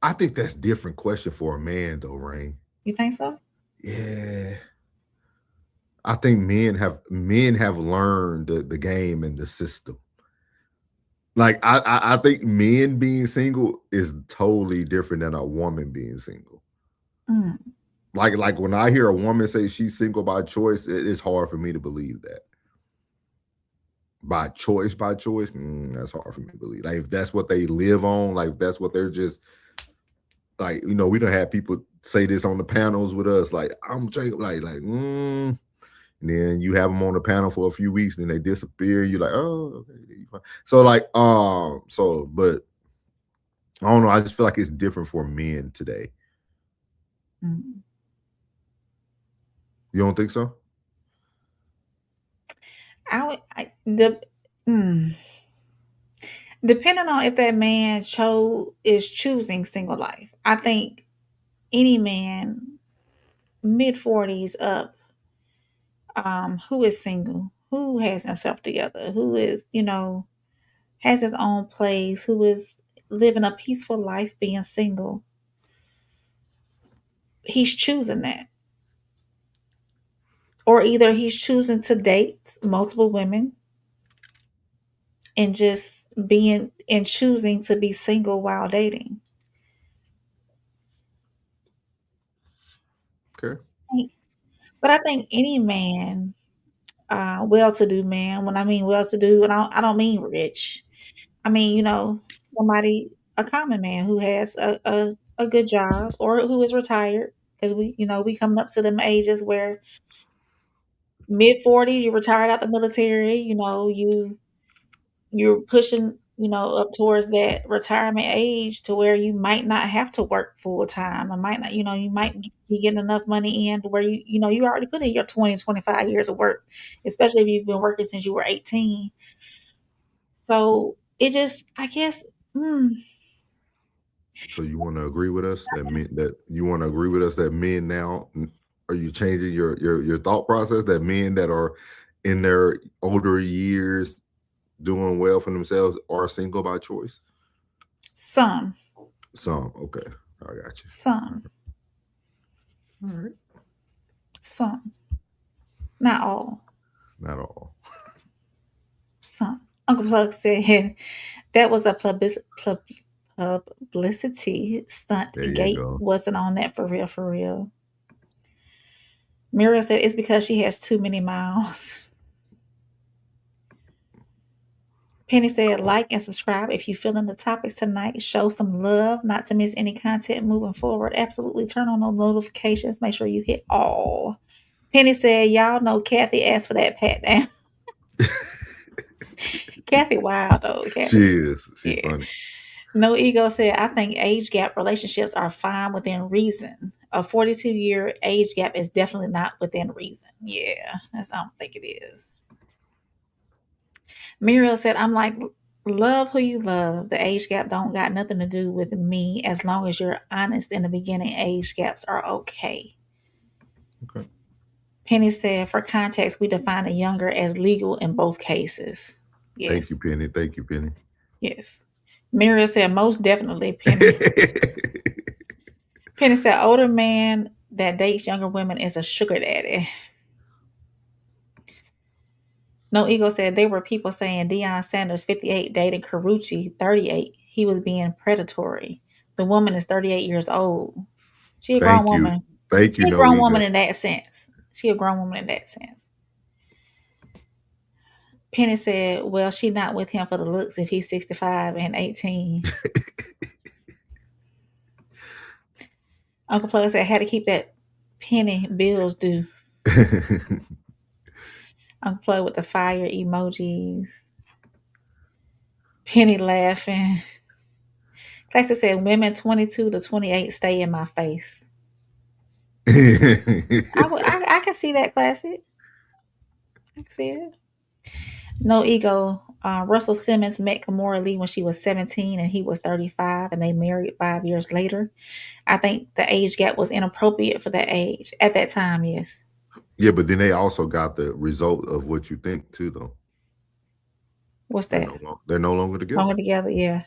I think that's different question for a man, though, Rain. You think so? Yeah. I think men have learned the game and the system. Like I think men being single is totally different than a woman being single. Mm. Like when I hear a woman say she's single by choice, it's hard for me to believe that. By choice, that's hard for me to believe. Like if that's what they live on, like if that's what they're just like, we don't have people say this on the panels with us. Like I'm and then you have them on the panel for a few weeks, and then they disappear. You're like, oh, okay. So like, but I don't know. I just feel like it's different for men today. Mm. You don't think so? Depending on if that man is choosing single life. I think any man mid-40s up, who is single, who has himself together, who is, has his own place, who is living a peaceful life being single, he's choosing that. Or either he's choosing to date multiple women and just choosing to be single while dating. Okay. But I think any man, well-to-do man, when I mean well-to-do, and I don't mean rich. I mean, a common man who has a good job or who is retired, because we coming up to them ages where mid-40s, you're retired out the military, you're pushing, up towards that retirement age to where you might not have to work full time. I might not, you might be getting enough money in to where you already put in your 20, 25 years of work, especially if you've been working since you were 18. So it just, I guess, So you want to agree with us that men now, are you changing your thought process that men that are in their older years doing well for themselves are single by choice? Some. Okay. I got you. Some. All right. Some. Not all. Not all. Some. Uncle Plug said that was a publicity stunt. Gate wasn't on that for real, for real. Mira said it's because she has too many miles. Penny said, like and subscribe if you feeling the topics tonight. Show some love, not to miss any content moving forward. Absolutely turn on those notifications. Make sure you hit all. Penny said, y'all know Kathy asked for that pat down. Kathy wild though. Kathy. She is. She's funny. No Ego said, I think age gap relationships are fine within reason. A 42-year age gap is definitely not within reason. Yeah, I don't think it is. Muriel said, I'm like, love who you love. The age gap don't got nothing to do with me as long as you're honest in the beginning. Age gaps are okay. Okay. Penny said, for context, we define a younger as legal in both cases. Yes. Thank you, Penny. Yes. Muriel said, most definitely, Penny. Penny said, older man that dates younger women is a sugar daddy. No Ego said, there were people saying Deion Sanders, 58, dating Carucci, 38. He was being predatory. The woman is 38 years old. She a grown woman. Thank you, She a grown woman in that sense. She a grown woman in that sense. Penny said, well, she not with him for the looks if he's 65 and 18. Uncle Plug said, I had to keep that penny bills due. Uncle Plug with the fire emojis. Penny laughing. Classic said, women 22 to 28 stay in my face. I can see that, Classic. I can see it. No Ego Russell Simmons met Kimora Lee when she was 17 and he was 35, and they married 5 years later. I think the age gap was inappropriate for that age at that time. Yes. Yeah, but then they also got the result of what you think too, though. What's that? They're no longer together. Longer together, yeah.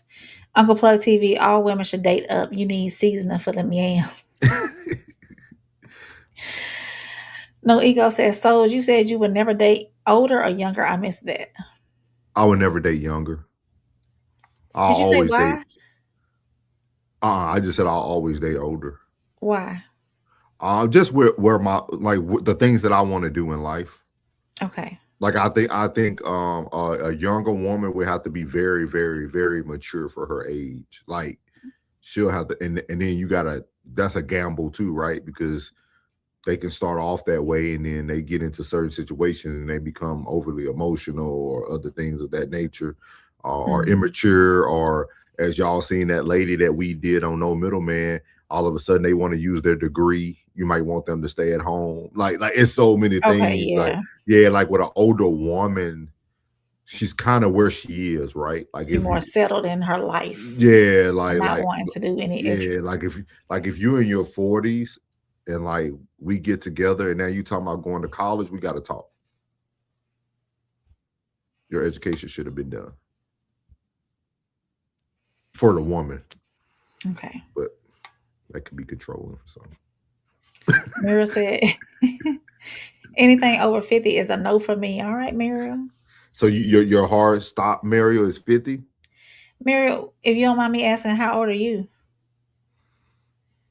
Uncle Plug TV, all women should date up. You need seasoning for them yams. No Ego says, Souls, you said you would never date older or younger. I missed that. I would never date younger. Did you say why? I just said I'll always date older. Why? Just where my the things that I want to do in life. Okay. Like I think a younger woman would have to be very, very, very mature for her age. Like she'll have to, and then that's a gamble too, right? Because they can start off that way and then they get into certain situations and they become overly emotional or other things of that nature, or immature, or as y'all seen that lady that we did on No Middleman, all of a sudden they want to use their degree. You might want them to stay at home. Like it's so many things. Okay, yeah. Like with an older woman, she's kind of where she is, right? Like she's more settled in her life. Yeah, like not wanting to do any extra. Like if you're in your 40s and like we get together and now you talking about going to college, we got to talk. Your education should have been done for the woman. Okay. But that could be controlling for some. Muriel said, anything over 50 is a no for me. All right, Muriel. So your hard stop, Muriel, is 50? Muriel, if you don't mind me asking, how old are you?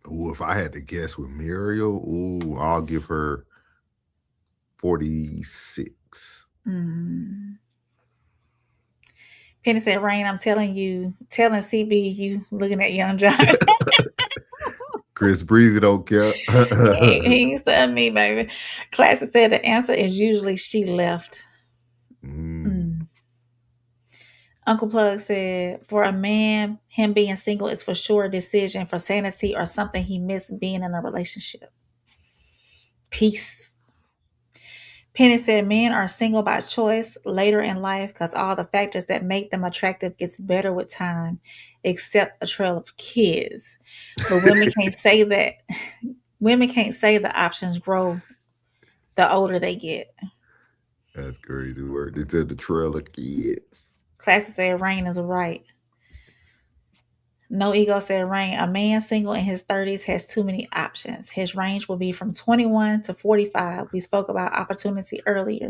Ooh, if I had to guess with Muriel, I'll give her 46. Penny said, Rain, I'm telling CB you looking at young John. Chris Breezy don't care. he ain't studying me, baby. Classic said the answer is usually she left. Uncle Plug said, for a man, him being single is for sure a decision for sanity or something he missed being in a relationship. Peace. Penny said, men are single by choice later in life because all the factors that make them attractive gets better with time, except a trail of kids. But women can't say that. Women can't say the options grow the older they get. That's crazy word. They said the trail of kids. Classy said Rain is right. No Ego said Rain, a man single in his 30s has too many options. His range will be from 21 to 45. We spoke about opportunity earlier.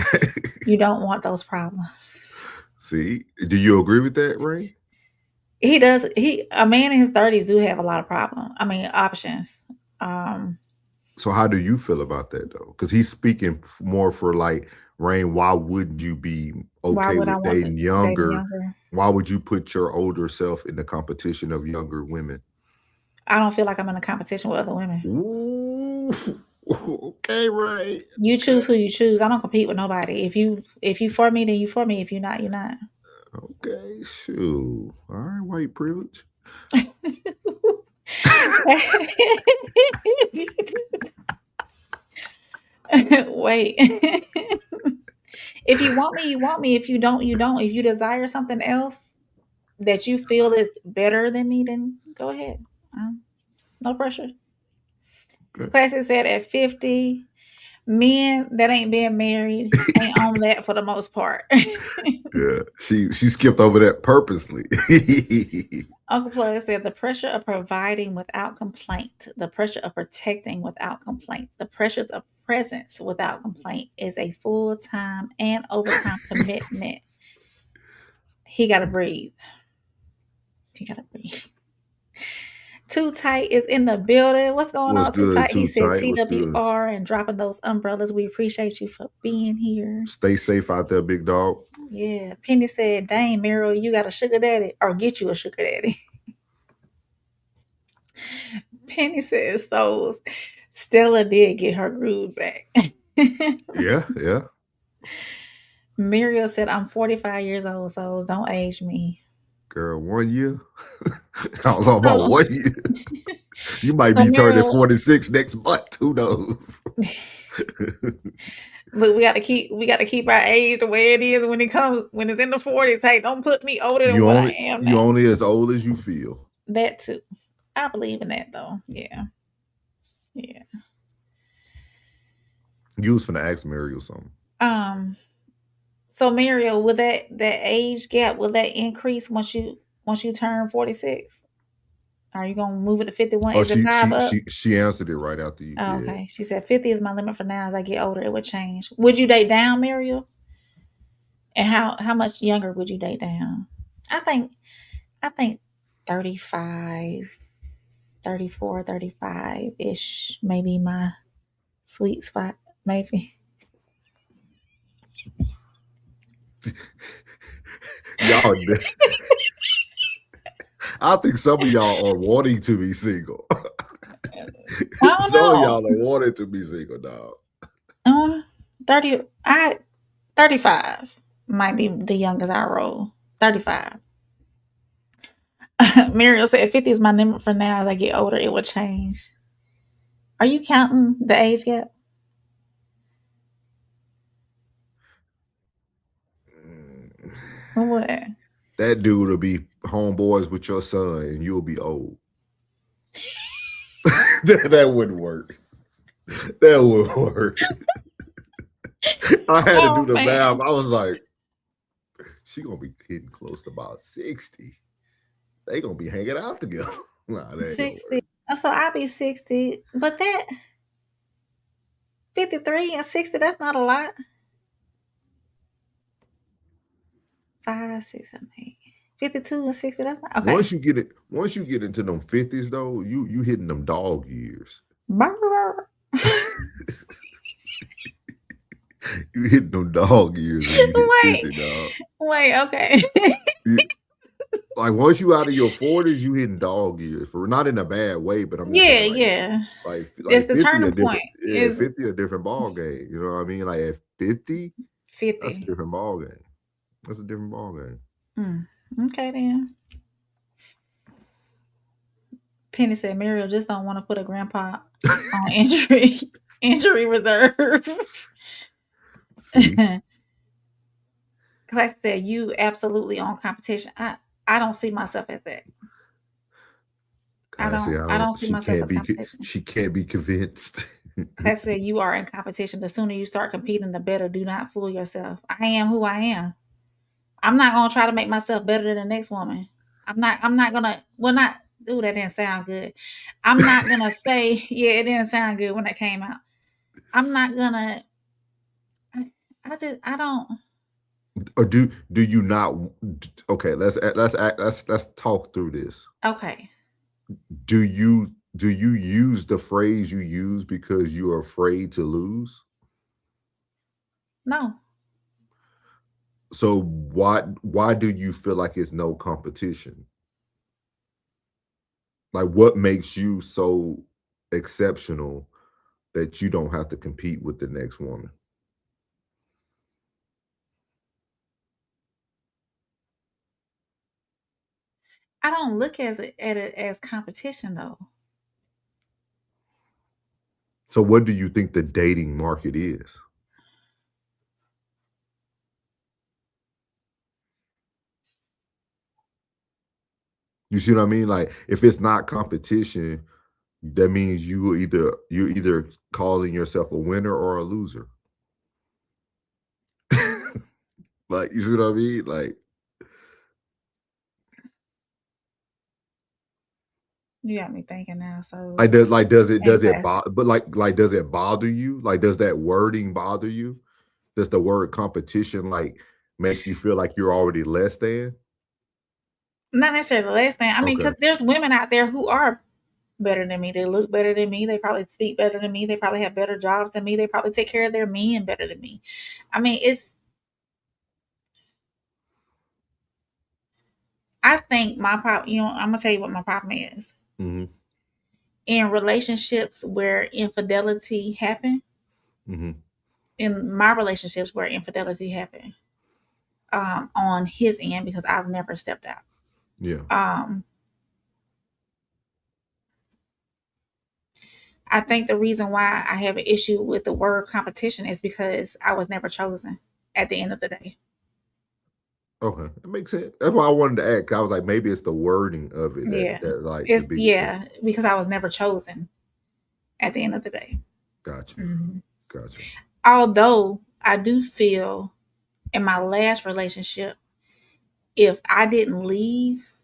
You don't want those problems. See, do you agree with that, Rain? He does. A man in his 30s do have a lot of options. So how do you feel about that though? Because he's speaking more for like, Rain, why wouldn't you be okay with dating younger? Why would you put your older self in the competition of younger women? I don't feel like I'm in a competition with other women. Ooh, okay, right. You choose who you choose. I don't compete with nobody. If you for me, then you for me. If you're not, you're not. Okay, shoot. All right, white privilege. Wait. If you want me, you want me. If you don't, you don't. If you desire something else that you feel is better than me, then go ahead. No pressure. Okay. Classic said at 50, men that ain't been married ain't on that for the most part. Yeah, she skipped over that purposely. Uncle Plug said the pressure of providing without complaint, the pressure of protecting without complaint, the pressures of presence without complaint is a full-time and overtime commitment. He got to breathe. Too Tight is in the building. What's going on, Too Tight? He said TWR and dropping those umbrellas. We appreciate you for being here. Stay safe out there, big dog. Yeah. Penny said, dang, Muriel, you got a sugar daddy or get you a sugar daddy. Penny says, Souls. Stella did get her groove back. Yeah. Muriel said, I'm 45 years old, Souls. Don't age me. Girl, 1 year? I was all about 1 year. You might be turning 46 next month. Who knows? Look, we got to keep our age the way it is when it's in the 40s. Hey, don't put me older than what I am You now. only as old as you feel. That too. I believe in that though. Yeah. Yeah. You was finna ask Mary or something. So Mariel, will that age gap, will that increase once you turn 46? Are you gonna move it to 51? Oh, Is it 5 up? she answered it right after you. Oh, Yeah. okay. She said 50 is my limit for now. As I get older, it would change. Would you date down, Mariel? And how much younger would you date down? I think 35, 34, 35-ish, maybe my sweet spot, maybe. Y'all, I think some of y'all are wanting to be single. I don't Some of know. y'all are wanting to be single, dog. 35 might be the youngest I roll. 35. Muriel said 50 is my limit for now. As I get older, it will change. Are you counting the age gap? What? That dude will be homeboys with your son and you'll be old. that wouldn't work. That wouldn't work. I had to do the math. I was like, she gonna be getting close to about 60. They gonna be hanging out together. Nah, that 60. So I'll be 60. But that 53 and 60, that's not a lot. 5, 6, 7, 8. 52 and 60, that's not okay. Once you get into them 50s though, you hitting them dog years. You hitting them dog years when you hit 50, dog. Wait, okay. Like once you out of your 40s, you hitting dog years, for not in a bad way, but I'm just saying, like It's the 50 turning a different, point. yeah, 50 a different ball game. You know what I mean? Like at 50, that's a different ball game. That's a different ball game. Okay then. Penny said Muriel just don't want to put a grandpa on injury reserve. Class said you absolutely on competition. I don't see myself as that. I don't see myself as competition. She can't be convinced. Class said you are in competition. The sooner you start competing, the better. Do not fool yourself. I am who I am. I'm not gonna try to make myself better than the next woman. I'm not gonna that didn't sound good. I'm not gonna say, yeah, it didn't sound good when it came out. I'm not gonna I don't. Or do you not? Okay, let's talk through this. Okay. Do you use the phrase you use because you're afraid to lose? No. So why do you feel like it's no competition? Like what makes you so exceptional that you don't have to compete with the next woman? I don't look at it as competition though. So what do you think the dating market is? You see what I mean? Like if it's not competition, that means you're either calling yourself a winner or a loser. Like, you see what I mean? Like, you got me thinking now. So does it bother you? Like, does that wording bother you? Does the word competition like make you feel like you're already less than? Not necessarily less than. I mean, because there's women out there who are better than me. They look better than me. They probably speak better than me. They probably have better jobs than me. They probably take care of their men better than me. I mean, I think my problem, I'm gonna tell you what my problem is. Mm-hmm. In relationships where infidelity happened, in my relationships where infidelity happened, on his end, because I've never stepped out. I think the reason why I have an issue with the word competition is because I was never chosen at the end of the day. Okay, that makes sense. That's why I wanted to ask. I was like, maybe it's the wording of it Yeah. that like the It's biggest thing. because I was never chosen at the end of the day. Gotcha. Mhm. Gotcha. Although I do feel in my last relationship, if I didn't leave,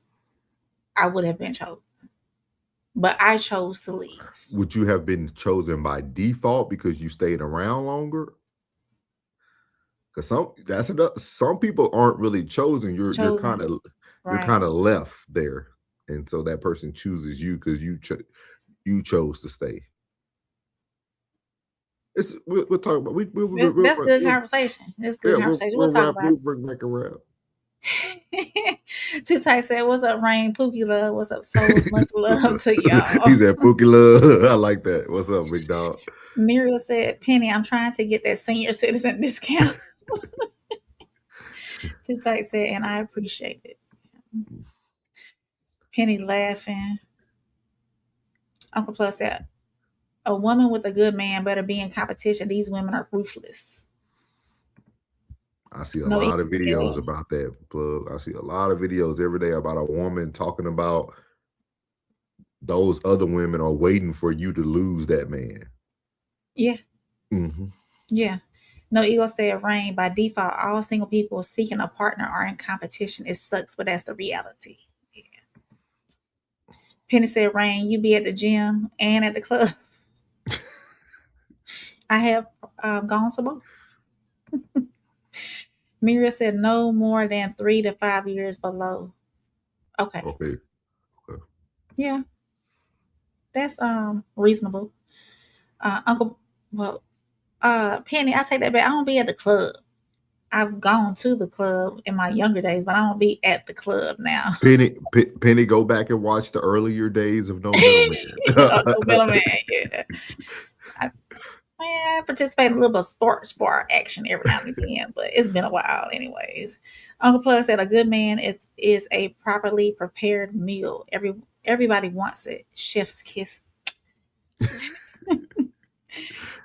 I would have been chosen. But I chose to leave. Would you have been chosen by default because you stayed around longer? Because some people aren't really chosen. You're Chosen. kind of Right. left there, and so that person chooses you because you chose to stay. We'll talk about That's good conversation. That's good conversation. We'll talk about we'll bring back around. it. Too Tight said, "What's up, Rain? Pookie love. What's up, souls? Much love to y'all." He said, "Pookie love." I like that. What's up, big dog? Muriel said, "Penny, I'm trying to get that senior citizen discount." Too Tight said, "And I appreciate it." Penny laughing. Uncle Plus said, "A woman with a good man better be in competition. These women are ruthless." I see a No, lot of videos about that, plug. I see a lot of videos every day about a woman talking about those other women are waiting for you to lose that man. Yeah. Mm-hmm. Yeah. No Ego said, "Rain, by default, all single people seeking a partner are in competition. It sucks, but that's the reality." Yeah. Penny said, "Rain, you be at the gym and at the club." I have gone to both. Mira said, "No more than 3 to 5 years below." Okay. Okay. Yeah. That's reasonable. Uncle, well, Penny, I take that back. I don't be at the club. I've gone to the club in my younger days, but I don't be at the club now. Penny, go back and watch the earlier days of No Middleman. No middleman, yeah. I participate in a little bit of sport action every now and then, but it's been a while anyways. Uncle Plug said, "A good man is a properly prepared meal. Everybody wants it. Chef's kiss."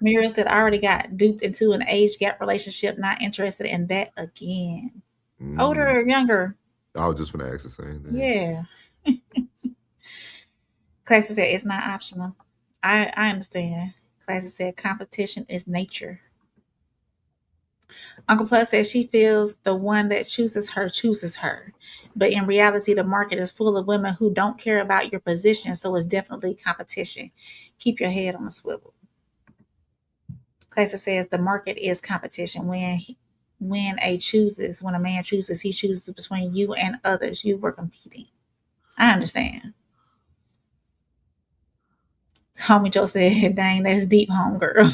Mira said, "I already got duped into an age gap relationship. Not interested in that again." Older or younger? I was just gonna ask the same thing. Yeah. Classy said, "It's not optional." I understand. Classy said, "Competition is nature." Uncle Plus says she feels the one that chooses her. But in reality, the market is full of women who don't care about your position, so it's definitely competition. Keep your head on a swivel. Classic says the market is competition. When a man chooses, he chooses between you and others. You were competing. I understand. Homie Joe said, "Dang, that's deep, home girl."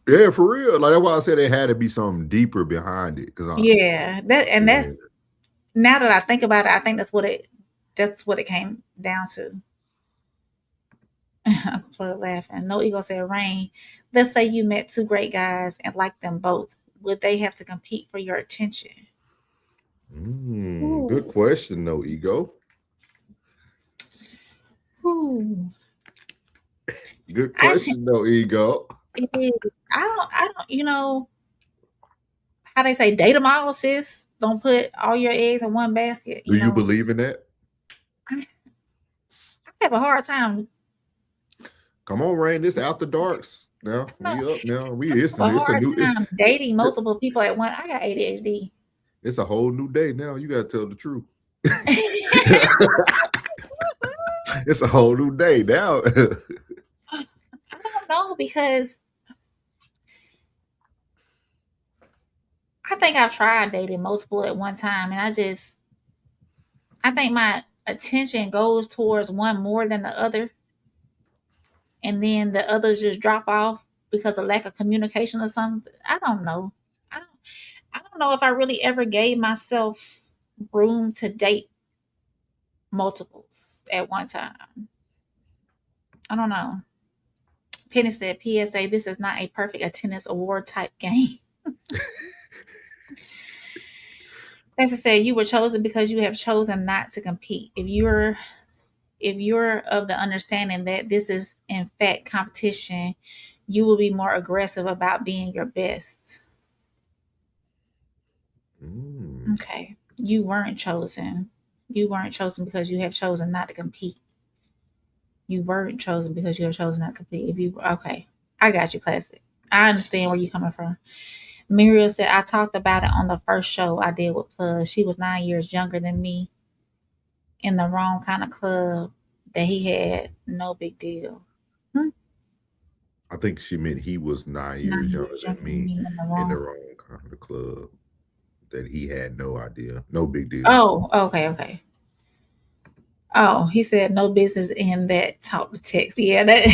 Yeah, for real. Like that's why I said it had to be something deeper behind it. Yeah, that's now that I think about it, I think that's what it came down to. Uncle Plug laughing. No Ego said, "Rain, let's say you met two great guys and liked them both. Would they have to compete for your attention?" Good question, No Ego. Ooh. Good question, No Ego. It is. I don't, you know, how they say, date them all, sis. Don't put all your eggs in one basket. Do you believe in that? I have a hard time. Come on, Rain. This after darks. Now we up now. It's A a hard new time dating multiple people at once. I got ADHD. It's a whole new day now. You gotta tell the truth. It's a whole new day now. I don't know, because I think I've tried dating multiple at one time, and I think my attention goes towards one more than the other, and then the others just drop off because of lack of communication or something. I don't know. I don't know if I really ever gave myself room to date multiples at one time. I don't know. Penny said, "PSA, this is not a perfect attendance award type game." As I said, you were chosen because you have chosen not to compete. If you're if you're of the understanding that this is in fact competition, you will be more aggressive about being your best. Okay. You weren't chosen. You weren't chosen because you have chosen not to compete. You weren't chosen because you have chosen not to compete. If you okay, I got you, Classic. I understand where you're coming from. Muriel said I talked about it on the first show I did with Plus. She was 9 years younger than me in the wrong kind of club that he had. No big deal. I think she meant he was 9 years 9 younger years than younger than me me in the in the wrong. wrong kind of club that he had no idea. No big deal. Oh, okay. Oh, he said no business in that talk to text. Yeah, that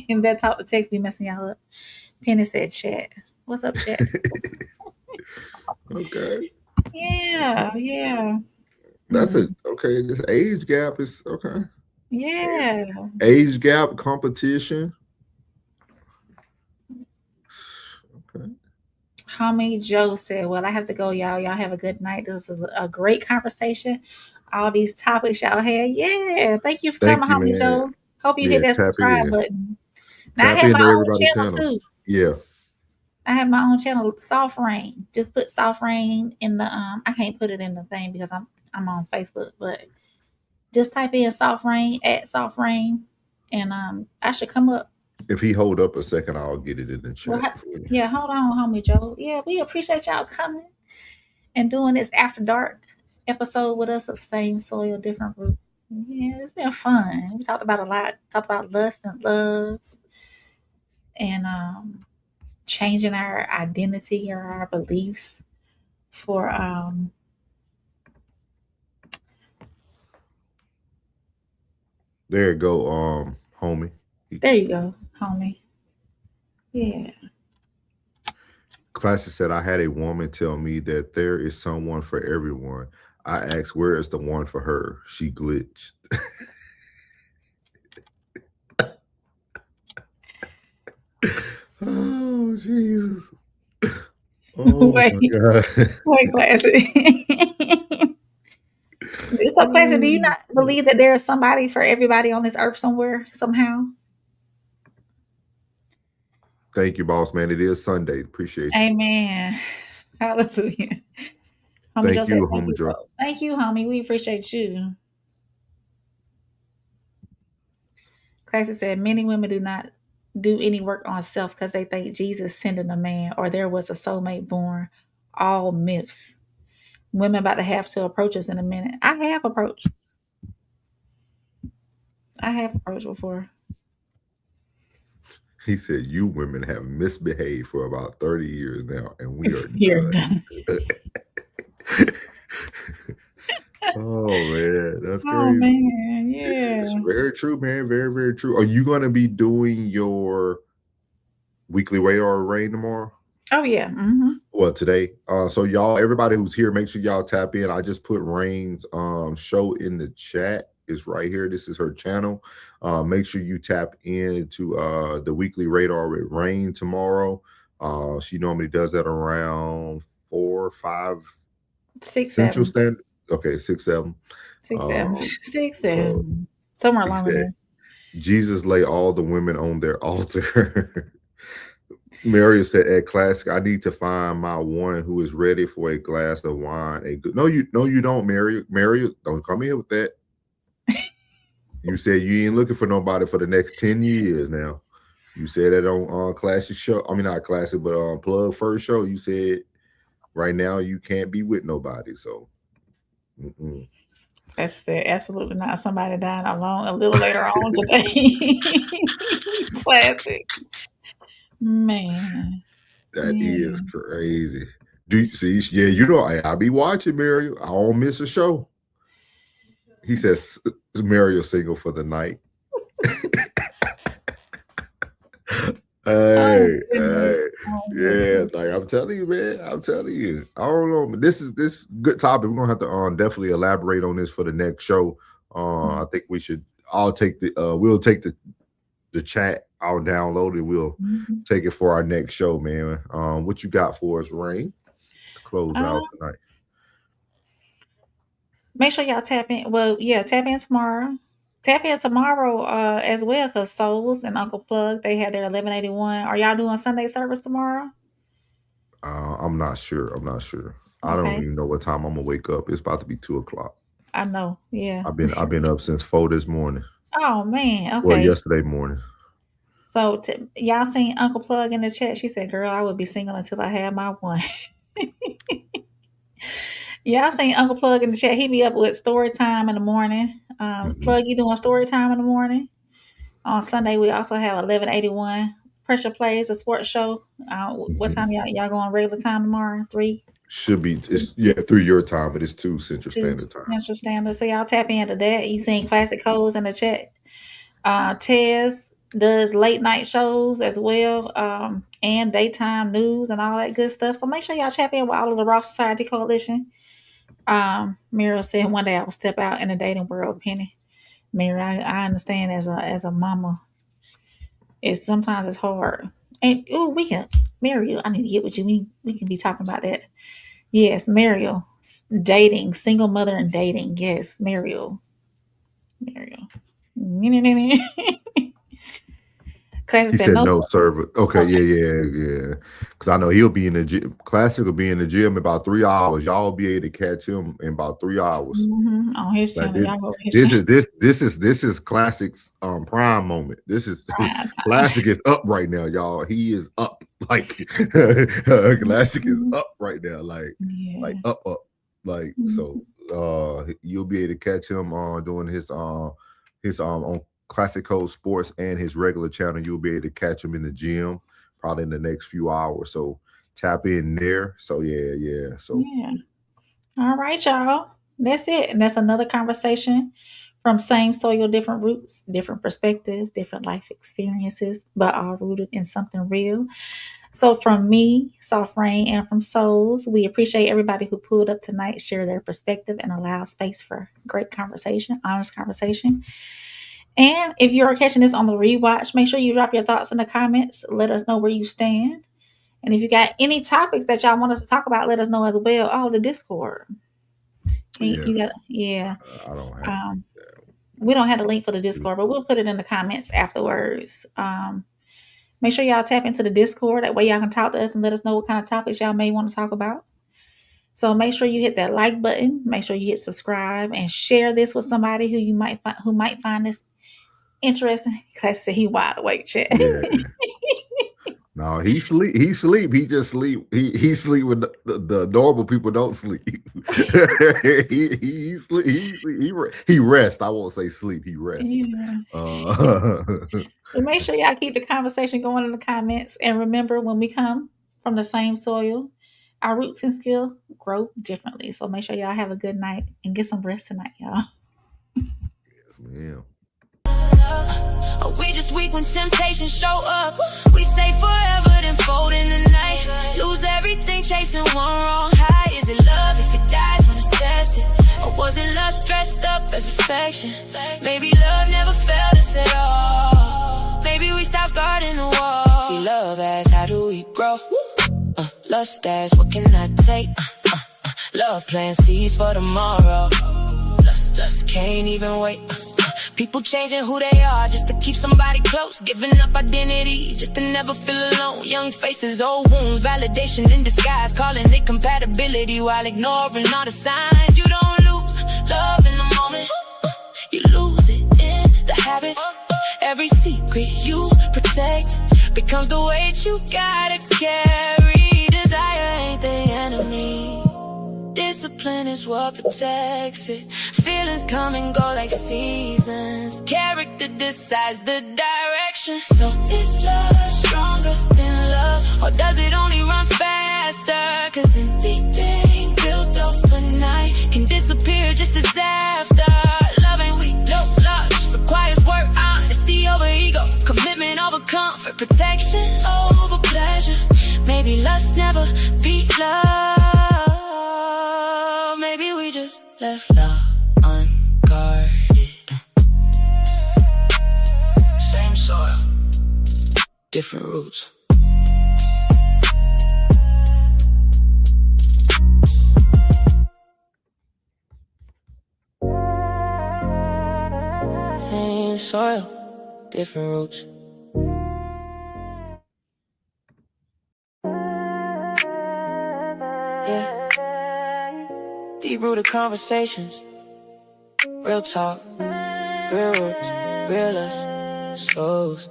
in that talk to text be messing y'all up. Penny said chat. What's up, chat? Okay. Yeah. That's okay. This age gap is okay. Yeah. Age gap competition. Okay. Homie Joe said, well, I have to go, y'all. Y'all have a good night. This was a great conversation. All these topics y'all had. Yeah. Thank you for Thank coming, you, homie man. Joe. Hope you Yeah, hit that tap subscribe in. button. Now I Tap have my into own everybody's channel channels. too. Yeah. I have my own channel, Soft Rain. Just put Soft Rain in the I can't put it in the thing because I'm on Facebook, but just type in Soft Rain at Soft Rain and I should come up. If he hold up a second, I'll get it in the chat. Well, yeah, hold on, homie Joe. Yeah, we appreciate y'all coming and doing this after dark episode with us of Same Soil, Different Root. Yeah, it's been fun. We talked about a lot. Talked about lust and love and changing our identity or our beliefs for there you go, homie. there you go, homie. Yeah. Classic said I had a woman tell me that there is someone for everyone. I asked where is the one for her. She glitched. Oh Jesus. Oh Wait, my God. wait, Classic. So, Classic, do you not believe that there is somebody for everybody on this earth somewhere, somehow? Thank you, boss man. It is Sunday. Appreciate you. Amen. Hallelujah. Homie Joe Thank said, you, thank homie you, Joe. bro. Thank you, homie. We appreciate you. Classic said, many women do not do any work on self because they think Jesus sending a man or there was a soulmate born. All myths. Women about to have to approach us in a minute. I have approached before. He said, you women have misbehaved for about 30 years now, and we are You're done. done. Oh, man. That's Oh, crazy. man. Yeah. It's very true, man. Very, very true. Are you going to be doing your weekly radar rain tomorrow? Oh, yeah. Mm-hmm. Well, today. So y'all, everybody who's here, make sure y'all tap in. I just put Rain's show in the chat. It's right here. This is her channel. Make sure you tap into the weekly radar with Rain tomorrow. She normally does that around 4, 5, 6, Central 7. Standard. Okay, 6, 7. 6, 7. 6, 7. So Somewhere he along said, there. Jesus lay all the women on their altar. Mario said at Classic, I need to find my one who is ready for a glass of wine. No, you don't, Mario. Mario, don't come here with that. You said you ain't looking for nobody for the next 10 years now. You said that on Classic show. I mean, not Classic, but on Plug First show. You said right now you can't be with nobody. So That's said absolutely not. Somebody died alone a little later on today. Classic. Man. that is crazy. Do you see? Yeah, you know, I be watching Mario. I don't miss a show. He says Mario single for the night. Hey, yeah, like I'm telling you, man. I'm telling you. I don't know, but this good topic. We're gonna have to definitely elaborate on this for the next show. I think we should. We'll take the chat. I'll download it. We'll take it for our next show, man. What you got for us, Rain? To close out tonight. Make sure y'all tap in. Well, yeah, tap in tomorrow. tap in tomorrow as well, because Souls and Uncle Plug, they had their 1181. Are y'all doing Sunday service tomorrow? I'm not sure. I don't Okay. even know what time I'm gonna wake up. It's about to be 2:00. I know. Yeah. I've been up since 4 this morning. Oh man. Well, Okay. yesterday morning. So y'all seen Uncle Plug in the chat? She said, "Girl, I would be single until I had my one." Y'all seen Uncle Plug in the chat? He be up with story time in the morning. Plug, you doing story time in the morning? On Sunday, we also have 1181 Pressure Plays, a sports show. What time y'all going regular time tomorrow? 3? Should be. It's 3 your time, but it's 2 Central 2 Standard Time. Central Standard. So y'all tap into that. You seen Classic Codes in the chat. Tez does late night shows as well, and daytime news and all that good stuff. So make sure y'all tap in with all of the Raw Society Coalition. Mira said one day I will step out in the dating world, Penny. Mira, I understand as a mama, sometimes it's hard. And Mariel, I need to get with you. We can be talking about that. Yes, Mariel, dating, single mother and dating. Yes, Mariel. Classic He said said no. no server. Okay, yeah. Because I know he'll be in the gym. Classic will be in the gym in about 3 hours. Y'all will be able to catch him in about 3 hours. On his channel, y'all go his this is Classic's prime moment. This is Classic is up right now, y'all. He is up like Classic is up right now, like up. Like so you'll be able to catch him doing his on Classic Code Sports and his regular channel. You'll be able to catch him in the gym probably in the next few hours. So tap in there. So yeah. So all right, y'all. That's it. And that's another conversation from same soil, different roots, different perspectives, different life experiences, but all rooted in something real. So from me, Soft Rain, and from Souls, we appreciate everybody who pulled up tonight, share their perspective, and allow space for great conversation, honest conversation. And if you're catching this on the rewatch, make sure you drop your thoughts in the comments. Let us know where you stand. And if you got any topics that y'all want us to talk about, let us know as well. Oh, the Discord. I don't have. We don't have the link for the Discord, but we'll put it in the comments afterwards. Make sure y'all tap into the Discord. That way y'all can talk to us and let us know what kind of topics y'all may want to talk about. So make sure you hit that like button. Make sure you hit subscribe and share this with somebody who might find this interesting. Class said he wide awake, chat. Yeah. No, he sleep. He just sleep. He sleep when the normal people don't sleep. he sleep. He rest. I won't say sleep. He rest. Yeah. So make sure y'all keep the conversation going in the comments. And remember, when we come from the same soil, our roots can still grow differently. So make sure y'all have a good night and get some rest tonight, y'all. Yes, ma'am. Are we just weak when temptations show up? We say forever, then fold in the night. Lose everything, chasing one wrong high. Is it love if it dies when it's tested? Or was it lust dressed up as affection? Maybe love never felt us at all. Maybe we stopped guarding the wall. See love as how do we grow? Lust as what can I take? Love plant seeds for tomorrow. Lust can't even wait. People changing who they are just to keep somebody close. Giving up identity just to never feel alone. Young faces, old wounds, validation in disguise. Calling it compatibility while ignoring all the signs. You don't lose love in the moment. You lose it in the habits. Every secret you protect becomes the weight you gotta carry. Desire ain't the enemy. Discipline is what protects it. Feelings come and go like seasons. Character decides the direction. So is love stronger than love? Or does it only run faster? Cause anything built overnight can disappear just as after. Love ain't weak, no luck. Requires work, honesty over ego. Commitment over comfort. Protection over pleasure. Maybe lust never beat love. Maybe we just left love unguarded. Same soil, different roots. Hey. same soil, different roots. Yeah. Deep-rooted conversations, real talk, real roots, real us, souls.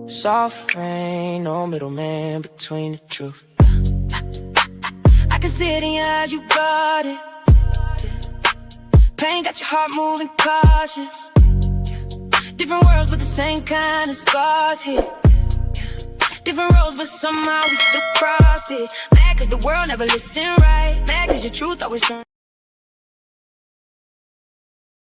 Soft rain, no middleman between the truth. I can see it in your eyes, you got it. Pain got your heart moving cautious. Different worlds but the same kind of scars here. Different roads but somehow we still crossed it. Mad cause the world never listened right. Mad cause your truth always turned